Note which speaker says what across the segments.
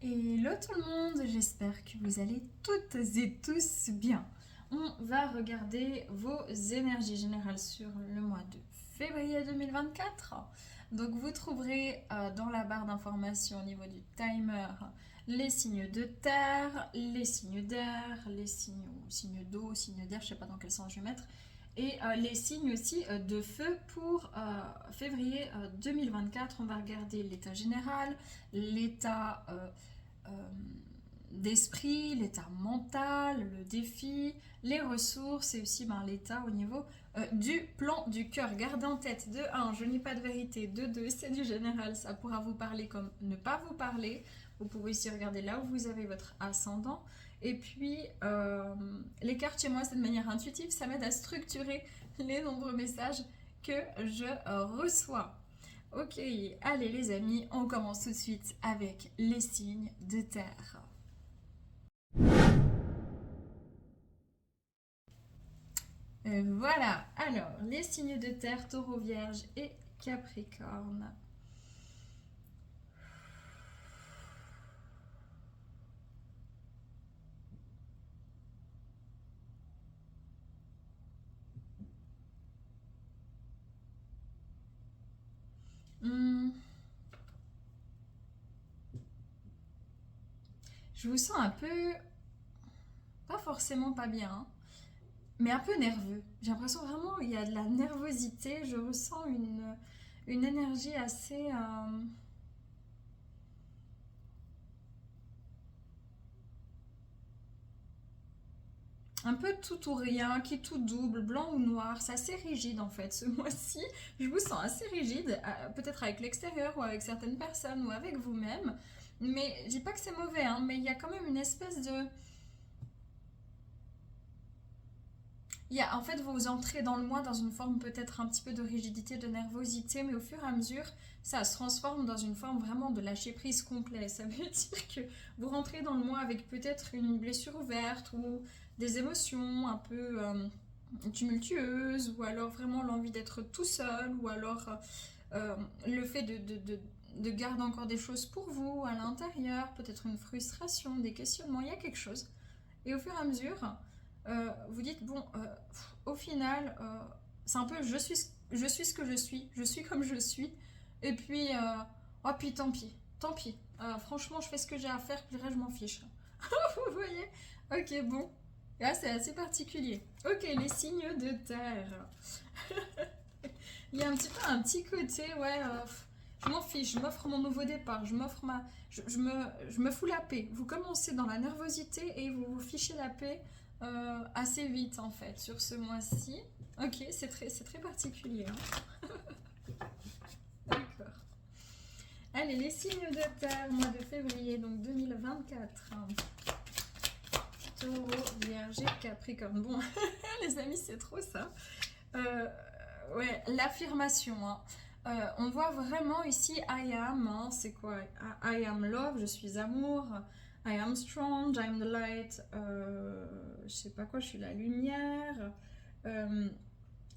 Speaker 1: Hello tout le monde, j'espère que vous allez toutes et tous bien. On va regarder vos énergies générales sur le mois de février 2024. Donc vous trouverez dans la barre d'informations au niveau du timer les signes de terre, les signes d'air, les signes d'eau, signes d'air, je ne sais pas dans quel sens je vais mettre, et les signes aussi de feu pour février 2024. On va regarder l'état général, l'état euh, d'esprit, l'état mental, le défi, les ressources et aussi l'état au niveau du plan du cœur. Gardez en tête, de 1, je n'ai pas de vérité, de 2, c'est du général, ça pourra vous parler comme ne pas vous parler. Vous pouvez aussi regarder là où vous avez votre ascendant. Et puis, les cartes chez moi, c'est de manière intuitive, ça m'aide à structurer les nombreux messages que je reçois. Ok, allez les amis, on commence tout de suite avec les signes de terre. Voilà, alors les signes de terre, taureau, vierge et capricorne. Hmm, je vous sens un peu, pas forcément pas bien, hein, mais un peu nerveux. J'ai l'impression vraiment il y a de la nervosité, je ressens une énergie assez... un peu tout ou rien, qui tout double, blanc ou noir. C'est assez rigide en fait ce mois-ci. Je vous sens assez rigide, peut-être avec l'extérieur ou avec certaines personnes ou avec vous-même. Mais je dis pas que c'est mauvais, hein, mais il y a quand même une espèce de... En fait, vous entrez dans le mois dans une forme peut-être un petit peu de rigidité, de nervosité, mais au fur et à mesure, ça se transforme dans une forme vraiment de lâcher prise complet. Ça veut dire que vous rentrez dans le mois avec peut-être une blessure ouverte ou des émotions un peu tumultueuses, ou alors vraiment l'envie d'être tout seul, ou alors le fait de garder encore des choses pour vous à l'intérieur, peut-être une frustration, des questionnements, il y a quelque chose. Et au fur et à mesure, vous dites, bon, au final, c'est un peu je suis ce que je suis comme je suis, et puis, oh, puis tant pis, tant pis. Franchement, je fais ce que j'ai à faire, puis le reste, je m'en fiche. Vous voyez? Ok, bon. Là, c'est assez particulier. Ok, les signes de terre. Il y a un petit peu un petit côté, ouais, je m'en fiche, je m'offre mon nouveau départ, je m'offre ma... je me fous la paix. Vous commencez dans la nervosité et vous vous fichez la paix assez vite en fait sur ce mois-ci. Ok, c'est très particulier, hein. D'accord. Allez, les signes de terre, mois de février, donc 2024. Taureau, Vierge et Capricorne. Bon, les amis, c'est trop ça. Euh, ouais, l'affirmation, hein. On voit vraiment ici I am, hein, c'est quoi? I am love, je suis amour. I am strong, I am the light. Je sais pas quoi, je suis la lumière. Euh,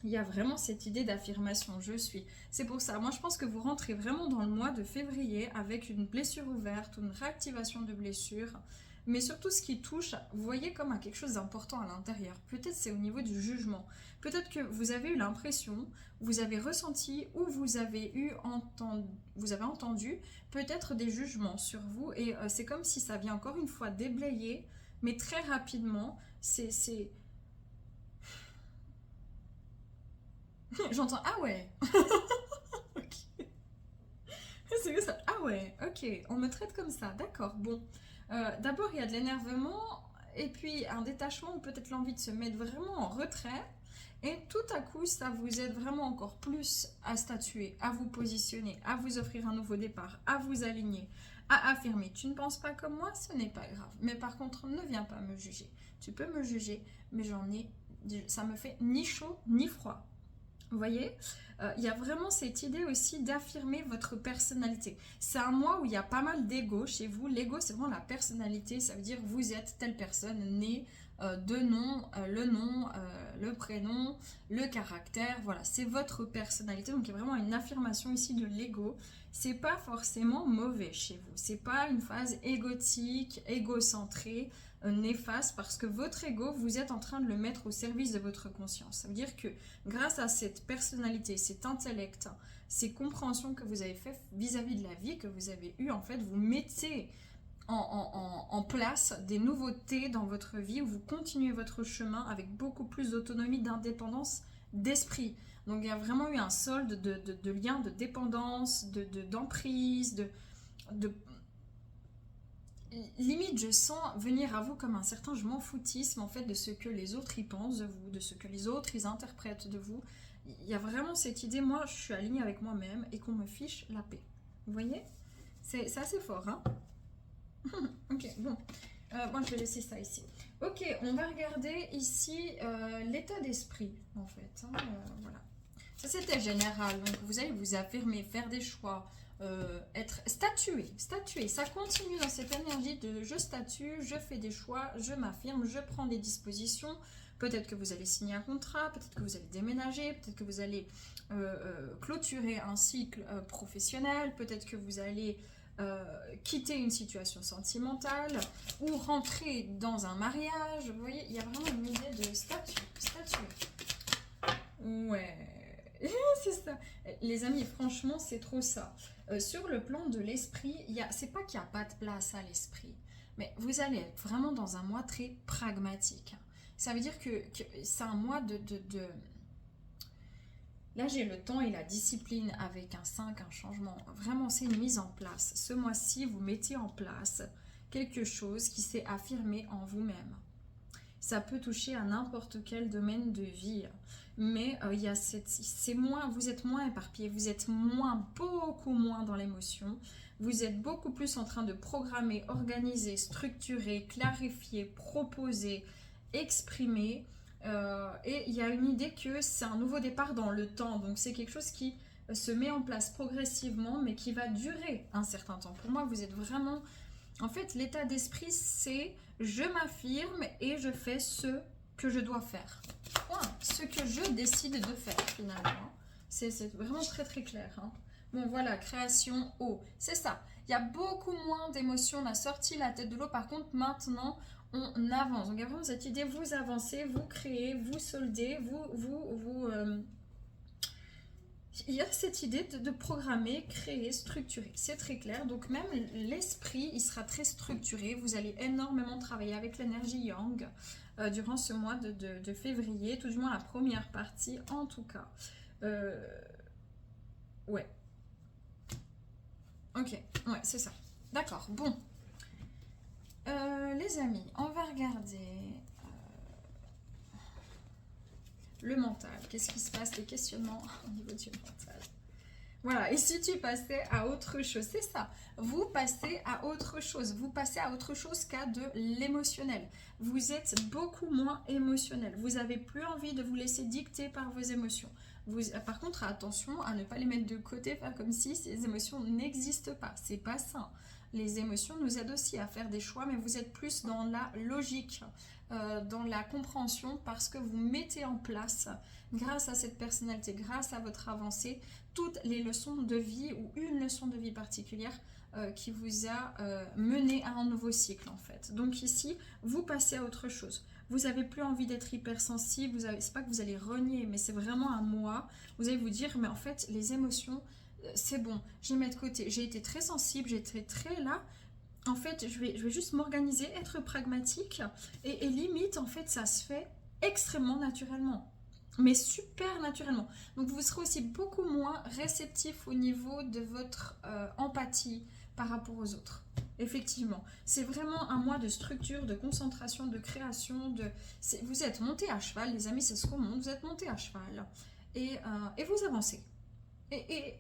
Speaker 1: il y a vraiment cette idée d'affirmation, je suis. C'est pour ça, moi je pense que vous rentrez vraiment dans le mois de février avec une blessure ouverte, une réactivation de blessure, mais surtout ce qui touche, vous voyez comme à quelque chose d'important à l'intérieur. Peut-être c'est au niveau du jugement. Peut-être que vous avez eu l'impression, vous avez ressenti ou vous avez entendu peut-être des jugements sur vous et c'est comme si ça vient encore une fois déblayer, mais très rapidement. J'entends ah ouais. Ok. C'est que ça. Ah ouais, ok, on me traite comme ça, d'accord, bon. D'abord, il y a de l'énervement, et puis un détachement ou peut-être l'envie de se mettre vraiment en retrait. Et tout à coup, ça vous aide vraiment encore plus à statuer, à vous positionner, à vous offrir un nouveau départ, à vous aligner, à affirmer. Tu ne penses pas comme moi, ce n'est pas grave. Mais par contre, ne viens pas me juger. Tu peux me juger, mais ça me fait ni chaud ni froid. Vous voyez, il y a vraiment cette idée aussi d'affirmer votre personnalité. C'est un mois où il y a pas mal d'ego chez vous. L'ego, c'est vraiment la personnalité. Ça veut dire vous êtes telle personne née de nom, le prénom, le caractère, voilà, c'est votre personnalité. Donc il y a vraiment une affirmation ici de l'ego. C'est pas forcément mauvais chez vous, c'est pas une phase égotique, égocentrée, néfaste, parce que votre ego, vous êtes en train de le mettre au service de votre conscience. Ça veut dire que grâce à cette personnalité, cet intellect, ces compréhensions que vous avez fait vis-à-vis de la vie que vous avez eue, en fait, vous mettez en place des nouveautés dans votre vie, où vous continuez votre chemin avec beaucoup plus d'autonomie, d'indépendance d'esprit. Donc il y a vraiment eu un solde de liens de dépendance, d'emprise, de limite je sens venir à vous comme un certain je m'en foutisme en fait de ce que les autres y pensent de vous, de ce que les autres ils interprètent de vous. Il y a vraiment cette idée, moi je suis alignée avec moi-même et qu'on me fiche la paix. Vous voyez, c'est assez fort, hein. Ok, bon. Bon, je vais laisser ça ici. Ok, on va regarder ici l'état d'esprit, en fait. Hein, voilà. Ça, c'était général. Donc, vous allez vous affirmer, faire des choix, être statué. Ça continue dans cette énergie de je statue, je fais des choix, je m'affirme, je prends des dispositions. Peut-être que vous allez signer un contrat, peut-être que vous allez déménager, peut-être que vous allez clôturer un cycle professionnel, peut-être que vous allez quitter une situation sentimentale ou rentrer dans un mariage. Vous voyez, il y a vraiment une idée de statut. Ouais, c'est ça. Les amis, franchement, c'est trop ça. Sur le plan de l'esprit, c'est pas qu'il n'y a pas de place à l'esprit, mais vous allez être vraiment dans un mois très pragmatique. Ça veut dire que c'est un mois de... Là, j'ai le temps et la discipline avec un 5, un changement. Vraiment, c'est une mise en place. Ce mois-ci, vous mettez en place quelque chose qui s'est affirmé en vous-même. Ça peut toucher à n'importe quel domaine de vie. Mais il y a vous êtes moins éparpillé, vous êtes beaucoup moins dans l'émotion. Vous êtes beaucoup plus en train de programmer, organiser, structurer, clarifier, proposer, exprimer. Et il y a une idée que c'est un nouveau départ dans le temps, donc c'est quelque chose qui se met en place progressivement mais qui va durer un certain temps. Pour moi, vous êtes vraiment... En fait, l'état d'esprit, c'est je m'affirme et je fais ce que je dois faire. Point. Ce que je décide de faire finalement. C'est vraiment très très clair. Hein. Bon voilà, création, eau, c'est ça. Il y a beaucoup moins d'émotions, on a sorti la tête de l'eau. Par contre, maintenant, on avance. Donc il y a vraiment cette idée, vous avancez, vous créez, vous soldez, il y a cette idée de programmer, créer, structurer. C'est très clair. Donc même l'esprit, il sera très structuré. Vous allez énormément travailler avec l'énergie Yang durant ce mois de février, tout du moins la première partie en tout cas. Ouais. Ok, ouais, c'est ça. D'accord, bon. Les amis, on va regarder le mental. Qu'est-ce qui se passe, les questionnements au niveau du mental. Voilà, et si tu passais à autre chose, c'est ça. Vous passez à autre chose. Vous passez à autre chose qu'à de l'émotionnel. Vous êtes beaucoup moins émotionnel. Vous n'avez plus envie de vous laisser dicter par vos émotions. Par contre, attention à ne pas les mettre de côté, faire comme si ces émotions n'existent pas. C'est pas ça. Les émotions nous aident aussi à faire des choix, mais vous êtes plus dans la logique, dans la compréhension, parce que vous mettez en place, grâce à cette personnalité, grâce à votre avancée, toutes les leçons de vie ou une leçon de vie particulière qui vous a mené à un nouveau cycle en fait. Donc ici, vous passez à autre chose. Vous n'avez plus envie d'être hypersensible, c'est pas que vous allez renier, mais c'est vraiment un moi. Vous allez vous dire, mais en fait, les émotions, c'est bon, je les mets de côté. J'ai été très sensible, j'ai été très là. En fait, je vais juste m'organiser, être pragmatique. Et limite, en fait, ça se fait extrêmement naturellement. Mais super naturellement. Donc vous serez aussi beaucoup moins réceptif au niveau de votre empathie par rapport aux autres. Effectivement, c'est vraiment un mois de structure, de concentration, de création. Vous êtes monté à cheval, les amis, c'est ce qu'on monte. Vous êtes monté à cheval et vous avancez. Et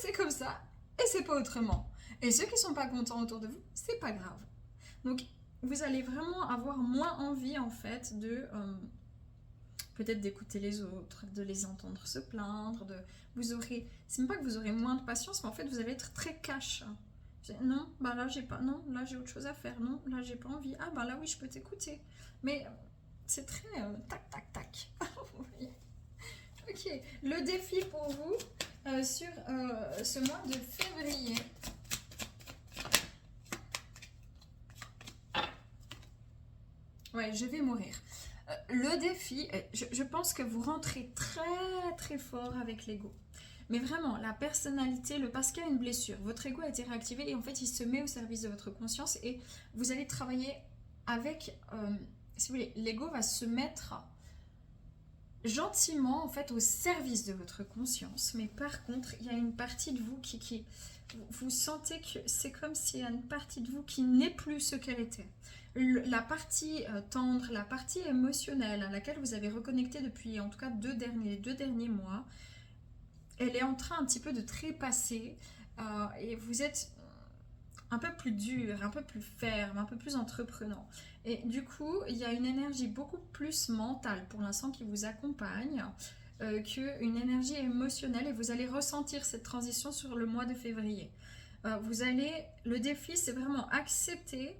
Speaker 1: c'est comme ça, et c'est pas autrement. Et ceux qui sont pas contents autour de vous, c'est pas grave. Donc vous allez vraiment avoir moins envie en fait de... peut-être d'écouter les autres, de les entendre se plaindre, c'est même pas que vous aurez moins de patience, mais en fait vous allez être très cash. Non, bah là j'ai pas, non, là j'ai autre chose à faire, non, là j'ai pas envie. Ah bah là oui, je peux t'écouter. Mais c'est très tac tac tac. Vous voyez. Ok, le défi pour vous sur ce mois de février. Ouais, je vais mourir. Le défi, je pense que vous rentrez très très fort avec l'ego. Mais vraiment, la personnalité, le parce qu'il y a une blessure, votre ego a été réactivé et en fait il se met au service de votre conscience et vous allez travailler avec, si vous voulez, l'ego va se mettre gentiment en fait au service de votre conscience. Mais par contre, il y a une partie de vous qui vous sentez que c'est comme s'il y a une partie de vous qui n'est plus ce qu'elle était. La partie tendre, la partie émotionnelle à laquelle vous avez reconnecté depuis en tout cas les deux derniers mois, elle est en train un petit peu de trépasser et vous êtes un peu plus dur, un peu plus ferme, un peu plus entreprenant. Et du coup, il y a une énergie beaucoup plus mentale pour l'instant qui vous accompagne qu'une énergie émotionnelle et vous allez ressentir cette transition sur le mois de février. Le défi, c'est vraiment accepter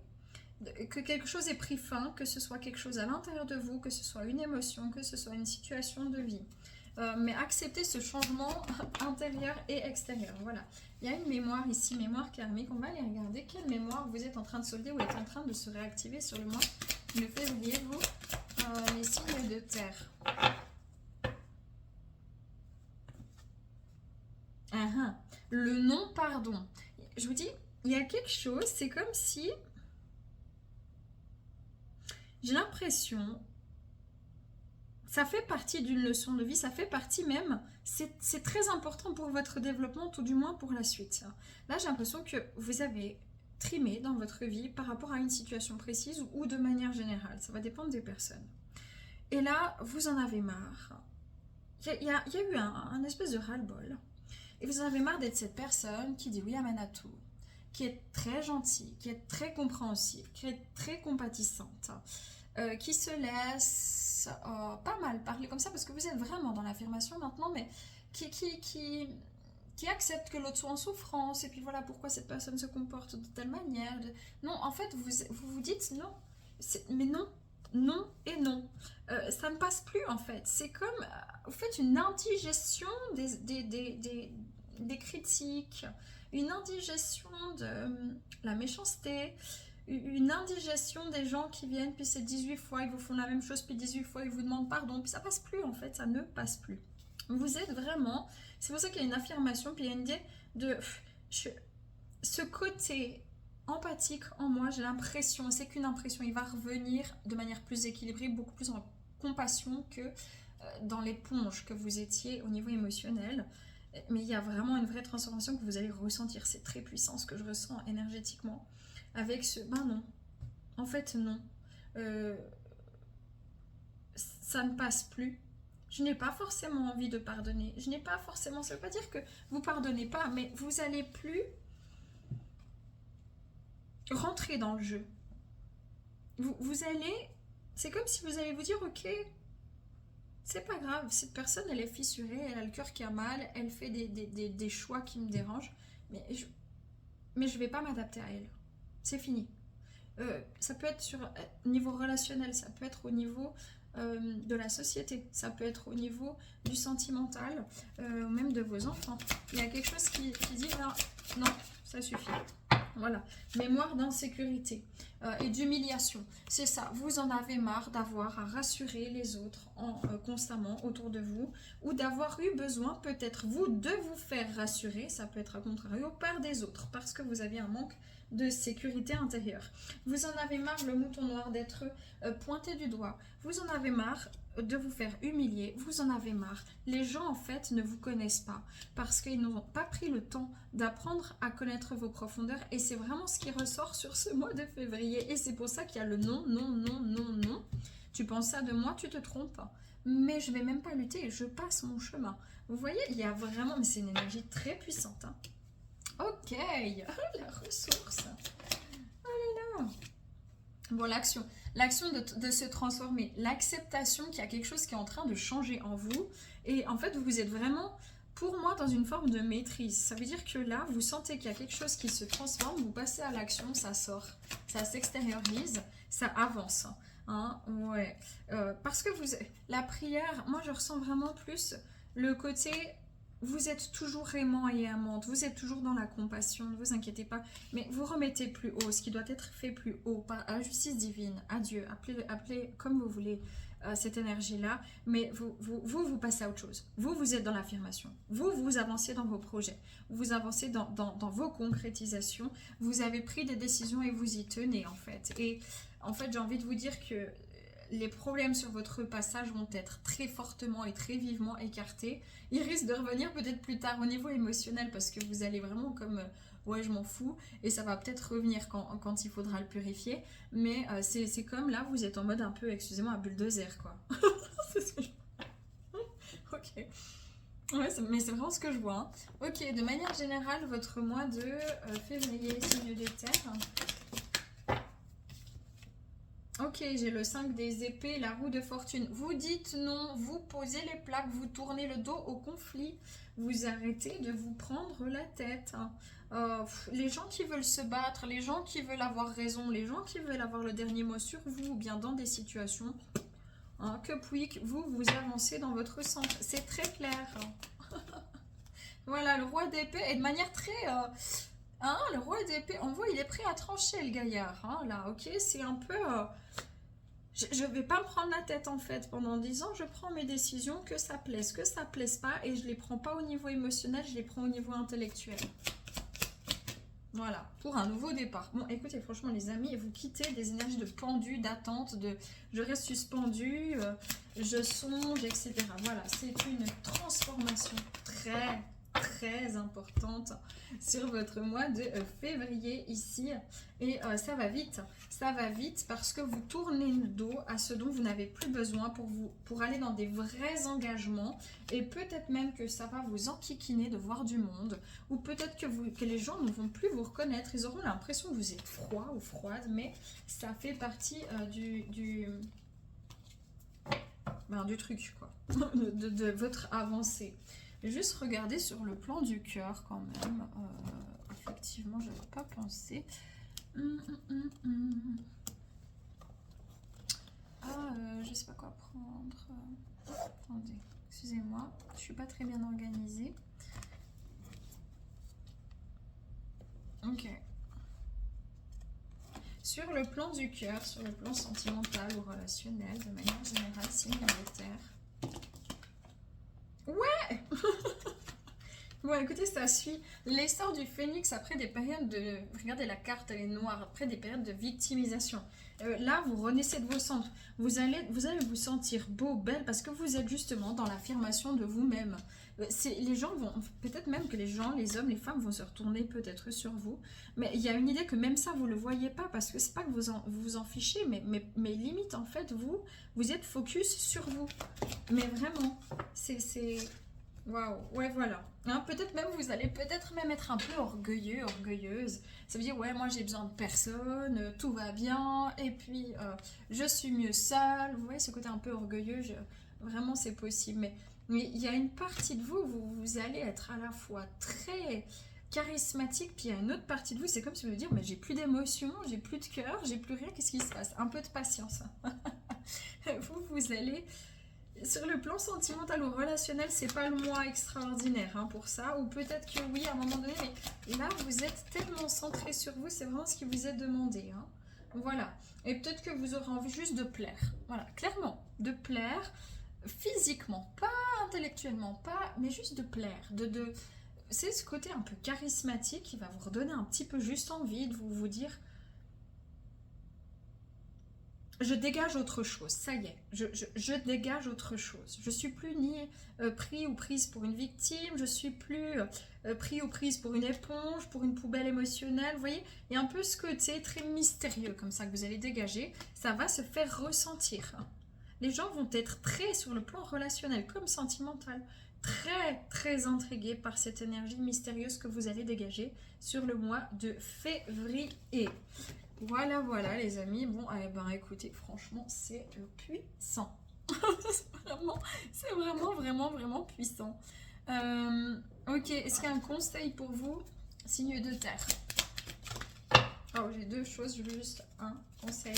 Speaker 1: que quelque chose ait pris fin, que ce soit quelque chose à l'intérieur de vous, que ce soit une émotion, que ce soit une situation de vie. Mais accepter ce changement intérieur et extérieur. Voilà. Il y a une mémoire ici, mémoire karmique. On va aller regarder quelle mémoire vous êtes en train de solder ou est en train de se réactiver sur le mois de février, vous, les signes de terre. Le non-pardon. Je vous dis, il y a quelque chose, c'est comme si... J'ai l'impression... Ça fait partie d'une leçon de vie, ça fait partie même, c'est très important pour votre développement, tout du moins pour la suite. Là, j'ai l'impression que vous avez trimé dans votre vie par rapport à une situation précise ou de manière générale, ça va dépendre des personnes. Et là, vous en avez marre. Il y a eu un espèce de ras-le-bol. Et vous en avez marre d'être cette personne qui dit oui amène à tout, qui est très gentille, qui est très compréhensive, qui est très compatissante. Qui se laisse pas mal parler comme ça parce que vous êtes vraiment dans l'affirmation maintenant, mais qui accepte que l'autre soit en souffrance et puis voilà pourquoi cette personne se comporte de telle manière. Non, en fait, vous dites non, mais non, non et non. Ça ne passe plus en fait. C'est comme, vous faites une indigestion des critiques, une indigestion de la méchanceté, une indigestion des gens qui viennent, puis c'est 18 fois, ils vous font la même chose, puis 18 fois, ils vous demandent pardon, puis ça passe plus en fait, ça ne passe plus. Vous êtes vraiment, c'est pour ça qu'il y a une affirmation, puis il y a une idée de ce côté empathique en moi, j'ai l'impression, c'est qu'une impression, il va revenir de manière plus équilibrée, beaucoup plus en compassion que dans l'éponge que vous étiez au niveau émotionnel. Mais il y a vraiment une vraie transformation que vous allez ressentir, c'est très puissant ce que je ressens énergétiquement. Avec ce ben non, en fait non, ça ne passe plus. Je n'ai pas forcément envie de pardonner. Je n'ai pas forcément, ça ne veut pas dire que vous pardonnez pas, mais vous allez plus rentrer dans le jeu. Vous allez, c'est comme si vous allez vous dire ok, c'est pas grave, cette personne elle est fissurée, elle a le cœur qui a mal, elle fait des choix qui me dérangent, mais je vais pas m'adapter à elle. C'est fini. Ça peut être sur niveau relationnel, ça peut être au niveau de la société, ça peut être au niveau du sentimental, même de vos enfants. Il y a quelque chose qui dit là, non, ça suffit. Voilà, mémoire d'insécurité et d'humiliation. C'est ça, vous en avez marre d'avoir à rassurer les autres constamment autour de vous ou d'avoir eu besoin peut-être vous de vous faire rassurer, ça peut être à contrario par des autres parce que vous aviez un manque de sécurité intérieure. Vous en avez marre, le mouton noir, d'être pointé du doigt. Vous en avez marre de vous faire humilier. Vous en avez marre. Les gens, en fait, ne vous connaissent pas parce qu'ils n'ont pas pris le temps d'apprendre à connaître vos profondeurs. Et c'est vraiment ce qui ressort sur ce mois de février. Et c'est pour ça qu'il y a le non, non, non, non, non. Tu penses ça de moi, tu te trompes. Mais je vais même pas lutter, je passe mon chemin. Vous voyez, il y a vraiment... Mais c'est une énergie très puissante, hein. Ok, la ressource. Oh là là. Bon, l'action de se transformer, l'acceptation qu'il y a quelque chose qui est en train de changer en vous. Et en fait, vous êtes vraiment pour moi dans une forme de maîtrise. Ça veut dire que là, vous sentez qu'il y a quelque chose qui se transforme, vous passez à l'action, ça sort, ça s'extériorise, ça avance. Hein, ouais. Parce que la prière, moi je ressens vraiment plus le côté, vous êtes toujours aimant et aimante, vous êtes toujours dans la compassion, ne vous inquiétez pas, mais vous remettez plus haut, ce qui doit être fait plus haut, par la justice divine, à Dieu, appelez comme vous voulez cette énergie-là, mais vous passez à autre chose. Vous êtes dans l'affirmation, vous avancez dans vos projets, vous avancez dans vos concrétisations, vous avez pris des décisions et vous y tenez en fait. Et en fait, j'ai envie de vous dire que les problèmes sur votre passage vont être très fortement et très vivement écartés. Ils risquent de revenir peut-être plus tard au niveau émotionnel parce que vous allez vraiment comme ouais, je m'en fous, et ça va peut-être revenir quand il faudra le purifier, mais c'est comme là, vous êtes en mode un peu, excusez-moi, un bulldozer quoi. C'est ce que je... Ok. Ouais, mais c'est vraiment ce que je vois. Hein. Ok, de manière générale, votre mois de février, signe des terres. Ok, j'ai le 5 des épées, la roue de fortune. Vous dites non, vous posez les plaques, vous tournez le dos au conflit. Vous arrêtez de vous prendre la tête. Les gens qui veulent se battre, les gens qui veulent avoir raison, les gens qui veulent avoir le dernier mot sur vous, ou bien dans des situations, hein, que puis vous avancez dans votre centre. C'est très clair. Voilà, le roi d'épée, et de manière très... hein, le roi d'épée, on voit, il est prêt à trancher, le gaillard. Hein, là, ok, c'est un peu... je vais pas me prendre la tête en fait pendant 10 ans, je prends mes décisions, que ça plaise pas, et je les prends pas au niveau émotionnel, je les prends au niveau intellectuel. Voilà, pour un nouveau départ. Bon, écoutez, franchement les amis, vous quittez des énergies de pendu, d'attente, de je reste suspendu, je songe, etc. Voilà, c'est une transformation très importante sur votre mois de février ici, et ça va vite parce que vous tournez le dos à ce dont vous n'avez plus besoin pour aller dans des vrais engagements, et peut-être même que ça va vous enquiquiner de voir du monde, ou peut-être que les gens ne vont plus vous reconnaître, ils auront l'impression que vous êtes froid ou froide, mais ça fait partie du truc quoi, de votre avancée. Juste regarder sur le plan du cœur quand même. Effectivement, je n'avais pas pensé. Je sais pas quoi prendre. Attendez, excusez-moi, je suis pas très bien organisée. Ok. Sur le plan du cœur, sur le plan sentimental ou relationnel, de manière générale, signe de terre. Ouais. Bon, écoutez, ça suit l'essor du phénix après des périodes de... Regardez, la carte, elle est noire. Après des périodes de victimisation. Là, vous renaissez de vos centres. Vous allez vous sentir beau, belle, parce que vous êtes justement dans l'affirmation de vous-même. Les gens vont... Peut-être même que les gens, les hommes, les femmes vont se retourner peut-être sur vous. Mais il y a une idée que même ça, vous ne le voyez pas, parce que c'est pas que vous vous en fichez, mais limite, en fait, vous êtes focus sur vous. Mais vraiment, c'est... Waouh, ouais, voilà. Hein, peut-être même, vous allez peut-être même être un peu orgueilleux, orgueilleuse. Ça veut dire, ouais, moi j'ai besoin de personne, tout va bien, et puis je suis mieux seule. Vous voyez ce côté un peu orgueilleux, vraiment c'est possible. Mais il y a une partie de vous, vous allez être à la fois très charismatique, puis il y a une autre partie de vous, c'est comme si vous voulez dire, mais j'ai plus d'émotion, j'ai plus de cœur, j'ai plus rien, qu'est-ce qui se passe? Un peu de patience. Vous allez... Sur le plan sentimental ou relationnel, c'est pas le mois extraordinaire hein, pour ça. Ou peut-être que oui, à un moment donné, mais là, vous êtes tellement centré sur vous, c'est vraiment ce qui vous est demandé. Hein. Voilà. Et peut-être que vous aurez envie juste de plaire. Voilà, clairement, de plaire physiquement, pas intellectuellement, pas, mais juste de plaire. C'est ce côté un peu charismatique qui va vous redonner un petit peu juste envie de vous dire... Je dégage autre chose, ça y est, je dégage autre chose. Je suis plus ni pris ou prise pour une victime, je suis plus pris ou prise pour une éponge, pour une poubelle émotionnelle. Vous voyez, il y a un peu ce côté très mystérieux comme ça que vous allez dégager. Ça va se faire ressentir. Les gens vont être très sur le plan relationnel comme sentimental, très intrigués par cette énergie mystérieuse que vous allez dégager sur le mois de février. Voilà les amis, bon eh ben écoutez, franchement c'est puissant, c'est vraiment vraiment puissant. Ok, est-ce qu'il y a un conseil pour vous, signe de terre? Oh, j'ai deux choses, je veux juste un conseil.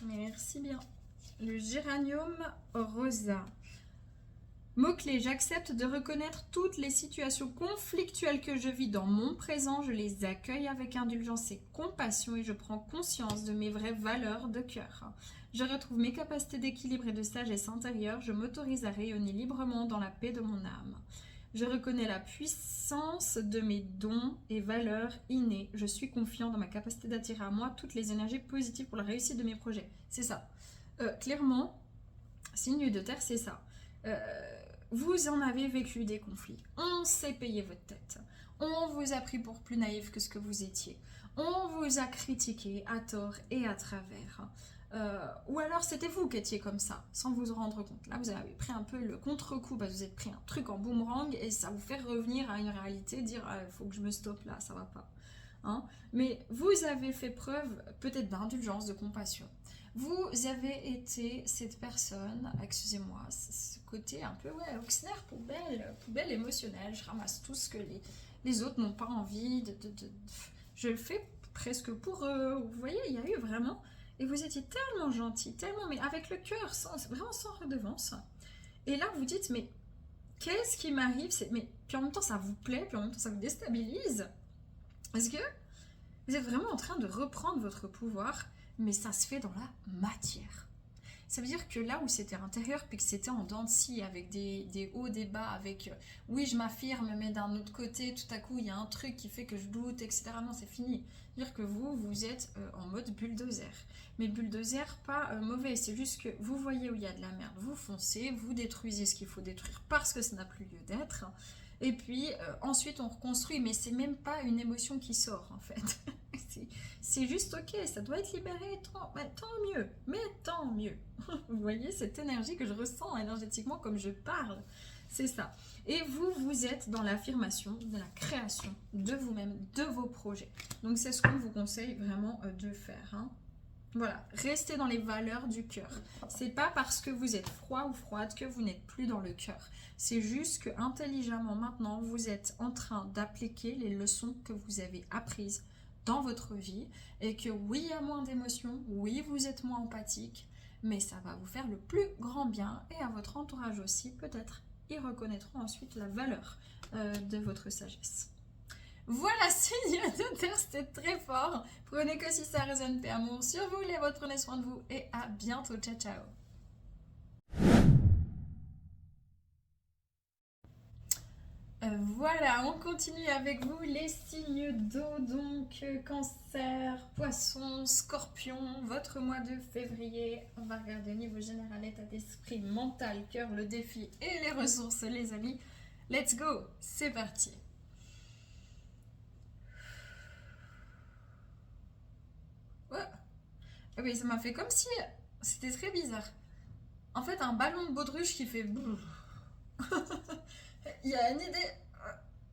Speaker 1: Merci bien. Le géranium rosa. Mot-clé, j'accepte de reconnaître toutes les situations conflictuelles que je vis dans mon présent. Je les accueille avec indulgence et compassion et je prends conscience de mes vraies valeurs de cœur. Je retrouve mes capacités d'équilibre et de sagesse intérieure. Je m'autorise à rayonner librement dans la paix de mon âme. Je reconnais la puissance de mes dons et valeurs innées. Je suis confiant dans ma capacité d'attirer à moi toutes les énergies positives pour la réussite de mes projets. C'est ça. Clairement, signe de terre, c'est ça. Vous en avez vécu des conflits. On s'est payé votre tête. On vous a pris pour plus naïf que ce que vous étiez. On vous a critiqué à tort et à travers. Ou alors c'était vous qui étiez comme ça, sans vous en rendre compte. Là, vous avez pris un peu le contre-coup, parce que vous avez pris un truc en boomerang et ça vous fait revenir à une réalité, dire il faut que je me stoppe là, ça va pas. Hein. Mais vous avez fait preuve peut-être d'indulgence, de compassion. Vous avez été cette personne, excusez-moi, ce côté un peu auxiliaire, poubelle émotionnelle. Je ramasse tout ce que les autres n'ont pas envie je le fais presque pour eux. Vous voyez, il y a eu vraiment. Et vous étiez tellement gentil, tellement, mais avec le cœur, vraiment sans redevance. Et là, vous dites, mais qu'est-ce qui m'arrive? Mais puis en même temps, ça vous plaît, puis en même temps, ça vous déstabilise. Parce que vous êtes vraiment en train de reprendre votre pouvoir, mais ça se fait dans la matière. Ça veut dire que là où c'était intérieur, puis que c'était en dents de scie, avec des hauts, des bas, avec oui, je m'affirme, mais d'un autre côté, tout à coup, il y a un truc qui fait que je doute, etc. Non, c'est fini. C'est-à-dire que vous êtes en mode bulldozer. Mais bulldozer, pas mauvais, c'est juste que vous voyez où il y a de la merde, vous foncez, vous détruisez ce qu'il faut détruire parce que ça n'a plus lieu d'être. Et puis ensuite on reconstruit, mais c'est même pas une émotion qui sort en fait. C'est juste ok, ça doit être libéré, tant mieux. Vous voyez cette énergie que je ressens énergétiquement comme je parle, c'est ça. Et vous êtes dans l'affirmation de la création de vous-même, de vos projets. Donc c'est ce qu'on vous conseille vraiment de faire. Hein. Voilà, restez dans les valeurs du cœur. C'est pas parce que vous êtes froid ou froide que vous n'êtes plus dans le cœur. C'est juste que intelligemment maintenant, vous êtes en train d'appliquer les leçons que vous avez apprises dans votre vie et que oui, il y a moins d'émotions, oui, vous êtes moins empathique, mais ça va vous faire le plus grand bien et à votre entourage aussi, peut-être. Ils reconnaîtront ensuite la valeur de votre sagesse. Voilà, signe de terre, c'était très fort. Prenez que si ça résonne, paix, amour sur vous, les vôtres, prenez soin de vous et à bientôt. Ciao, ciao. Voilà, on continue avec vous les signes d'eau, donc cancer, poisson, scorpion, votre mois de février. On va regarder au niveau général, état d'esprit, mental, cœur, le défi et les ressources, les amis. Let's go, c'est parti. Ouais. Oui, ça m'a fait comme si c'était très bizarre. En fait, un ballon de baudruche qui fait. Il y a une idée.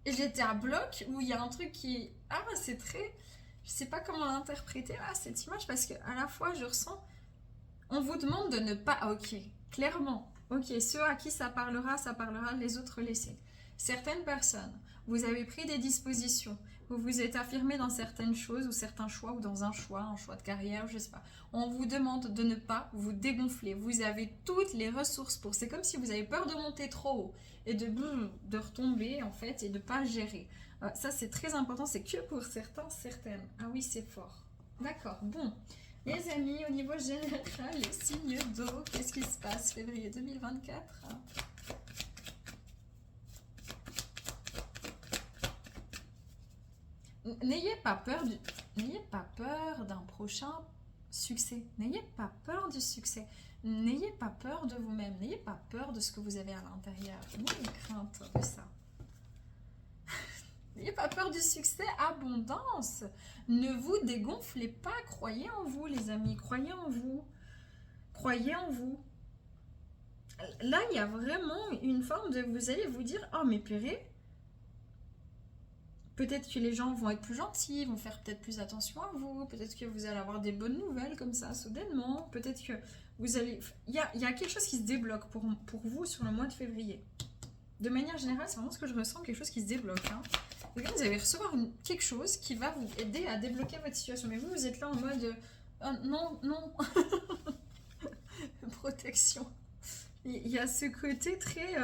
Speaker 1: J'étais à bloc où il y a un truc qui. Ah, c'est très. Je sais pas comment l'interpréter là, cette image, parce que à la fois je ressens. On vous demande de ne pas. Ah, ok, clairement. Ok, ceux à qui ça parlera, les autres laissez. Certaines personnes, vous avez pris des dispositions, vous vous êtes affirmé dans certaines choses ou certains choix ou dans un choix de carrière, je sais pas. On vous demande de ne pas vous dégonfler. Vous avez toutes les ressources pour. C'est comme si vous avez peur de monter trop haut et de retomber en fait et de pas gérer. Ça c'est très important, c'est que pour certains, certaines. Ah oui, c'est fort. D'accord, bon. Les amis, au niveau général, les signes d'eau, qu'est-ce qui se passe février 2024? N'ayez pas peur d'un prochain succès. N'ayez pas peur du succès. N'ayez pas peur de vous-même. N'ayez pas peur de ce que vous avez à l'intérieur. N'ayez crainte de ça. N'ayez pas peur du succès, abondance. Ne vous dégonflez pas. Croyez en vous, les amis. Croyez en vous. Croyez en vous. Là, il y a vraiment une forme de... Vous allez vous dire, oh mais purée, peut-être que les gens vont être plus gentils, vont faire peut-être plus attention à vous, peut-être que vous allez avoir des bonnes nouvelles comme ça, soudainement, peut-être que vous allez... Il y a quelque chose qui se débloque pour vous sur le mois de février. De manière générale, c'est vraiment ce que je ressens, quelque chose qui se débloque. Hein. Donc là, vous allez recevoir quelque chose qui va vous aider à débloquer votre situation. Mais vous êtes là en mode non, non, protection. Il y a ce côté très...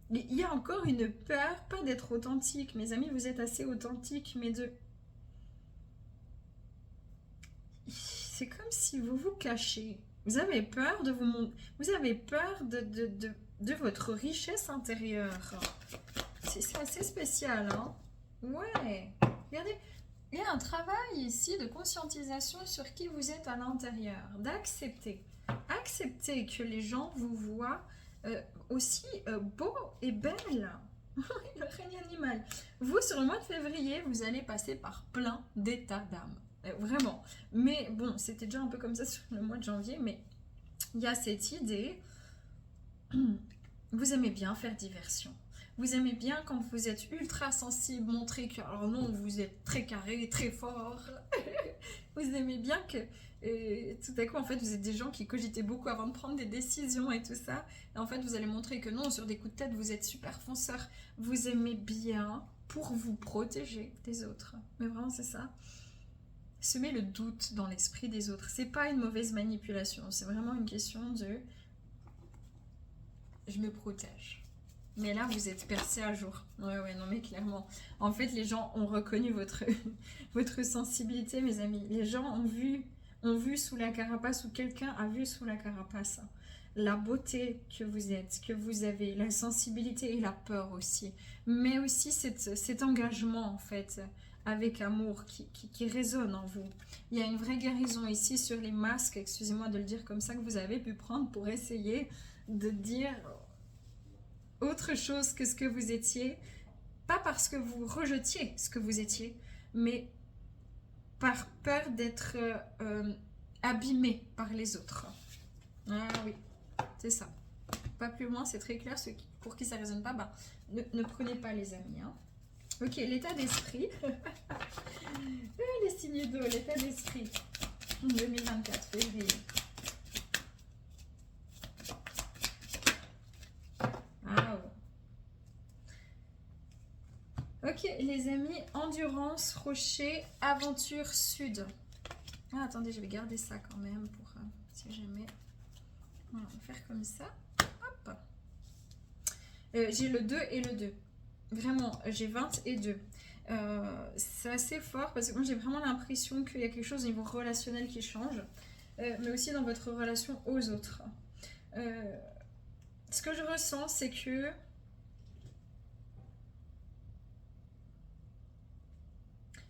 Speaker 1: il y a encore une peur, pas d'être authentique. Mes amis, vous êtes assez authentique, mais de... C'est comme si vous vous cachez. Vous avez peur de vous montrer. Vous avez peur de votre richesse intérieure. C'est assez spécial, hein? Ouais. Regardez, il y a un travail ici de conscientisation sur qui vous êtes à l'intérieur. D'accepter. Accepter que les gens vous voient aussi beau et belle. Le règne animal. Vous, sur le mois de février, vous allez passer par plein d'états d'âme. Vraiment. Mais bon, c'était déjà un peu comme ça sur le mois de janvier, mais il y a cette idée. Vous aimez bien faire diversion. Vous aimez bien quand vous êtes ultra sensible, montrer que, alors non, vous êtes très carré, très fort. Vous aimez bien que tout à coup, en fait, vous êtes des gens qui cogitaient beaucoup avant de prendre des décisions et tout ça. Et en fait, vous allez montrer que non, sur des coups de tête, vous êtes super fonceur. Vous aimez bien pour vous protéger des autres. Mais vraiment, c'est ça. Semer le doute dans l'esprit des autres. C'est pas une mauvaise manipulation. C'est vraiment une question de je me protège. Mais là, vous êtes percé à jour. Ouais, non, mais clairement. En fait, les gens ont reconnu votre sensibilité, mes amis. Les gens ont vu sous la carapace, ou quelqu'un a vu sous la carapace, la beauté que vous êtes, que vous avez, la sensibilité et la peur aussi. Mais aussi cet engagement, en fait, avec amour qui résonne en vous. Il y a une vraie guérison ici sur les masques, excusez-moi de le dire comme ça, que vous avez pu prendre pour essayer de dire autre chose que ce que vous étiez, pas parce que vous rejetiez ce que vous étiez, mais par peur d'être abîmé par les autres. Ah oui, c'est ça. Pas plus loin, c'est très clair. Ceux pour qui ça ne résonne pas, bah, ne prenez pas les amis. Hein. Ok, l'état d'esprit. Les signes d'eau, l'état d'esprit. 2024, février. Ok, les amis, endurance, rocher, aventure sud. Ah, attendez, je vais garder ça quand même pour si jamais. On va faire comme ça. Hop. J'ai le 2 et le 2. Vraiment, j'ai 20 et 2. C'est assez fort parce que moi j'ai vraiment l'impression qu'il y a quelque chose au niveau relationnel qui change, mais aussi dans votre relation aux autres. Ce que je ressens, c'est que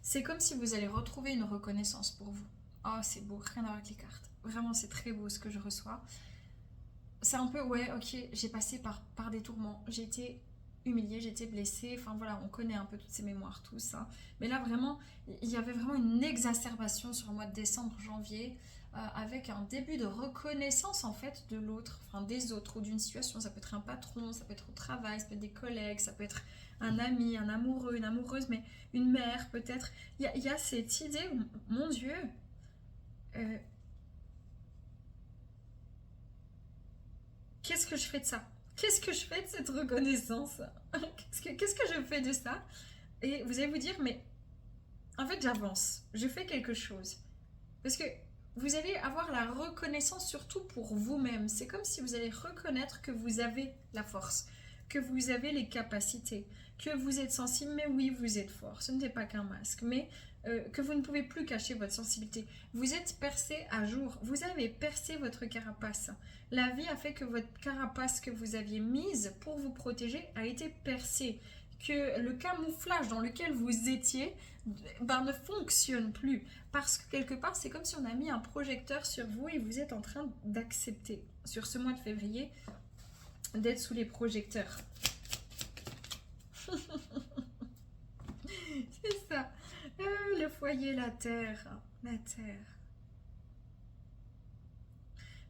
Speaker 1: c'est comme si vous allez retrouver une reconnaissance pour vous. Oh, c'est beau, rien à voir avec les cartes. Vraiment, c'est très beau ce que je reçois. C'est un peu, ouais, ok, j'ai passé par des tourments. J'ai été humiliée, j'ai été blessée. Enfin voilà, on connaît un peu toutes ces mémoires, tout ça. Mais là, vraiment, il y avait vraiment une exacerbation sur le mois de décembre, janvier, avec un début de reconnaissance, en fait, de l'autre, enfin des autres, ou d'une situation. Ça peut être un patron, ça peut être au travail, ça peut être des collègues, ça peut être un ami, un amoureux, une amoureuse, mais une mère peut-être. Il y a cette idée, mon Dieu, qu'est-ce que je fais de ça? Qu'est-ce que je fais de cette reconnaissance? Qu'est-ce que je fais de ça? Et vous allez vous dire, mais en fait j'avance, je fais quelque chose. Parce que vous allez avoir la reconnaissance surtout pour vous-même. C'est comme si vous allez reconnaître que vous avez la force, que vous avez les capacités, que vous êtes sensible, mais oui, vous êtes fort. Ce n'est pas qu'un masque, mais que vous ne pouvez plus cacher votre sensibilité. Vous êtes percé à jour, vous avez percé votre carapace. La vie a fait que votre carapace que vous aviez mise pour vous protéger a été percée. Que le camouflage dans lequel vous étiez ne fonctionne plus. Parce que quelque part, c'est comme si on a mis un projecteur sur vous et vous êtes en train d'accepter, sur ce mois de février, d'être sous les projecteurs. C'est ça. Le foyer, la terre. La terre.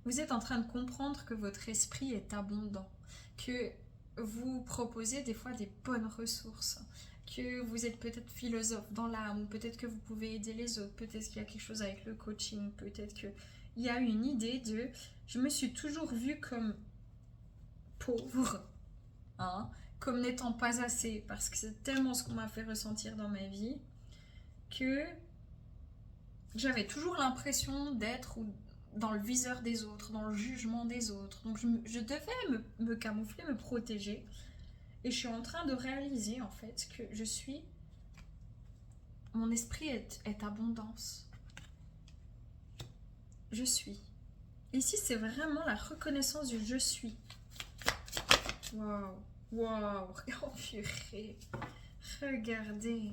Speaker 1: Vous êtes en train de comprendre que votre esprit est abondant. Que vous proposez des fois des bonnes ressources. Que vous êtes peut-être philosophe dans l'âme. Peut-être que vous pouvez aider les autres. Peut-être qu'il y a quelque chose avec le coaching. Peut-être qu'il y a une idée de... Je me suis toujours vue comme pauvre, hein, comme n'étant pas assez, parce que c'est tellement ce qu'on m'a fait ressentir dans ma vie, que j'avais toujours l'impression d'être dans le viseur des autres, dans le jugement des autres. Donc je devais me camoufler, me protéger. Et je suis en train de réaliser en fait que je suis... Mon esprit est abondance. Je suis. Ici, c'est vraiment la reconnaissance du je suis. Waouh, waouh, oh purée. Regardez.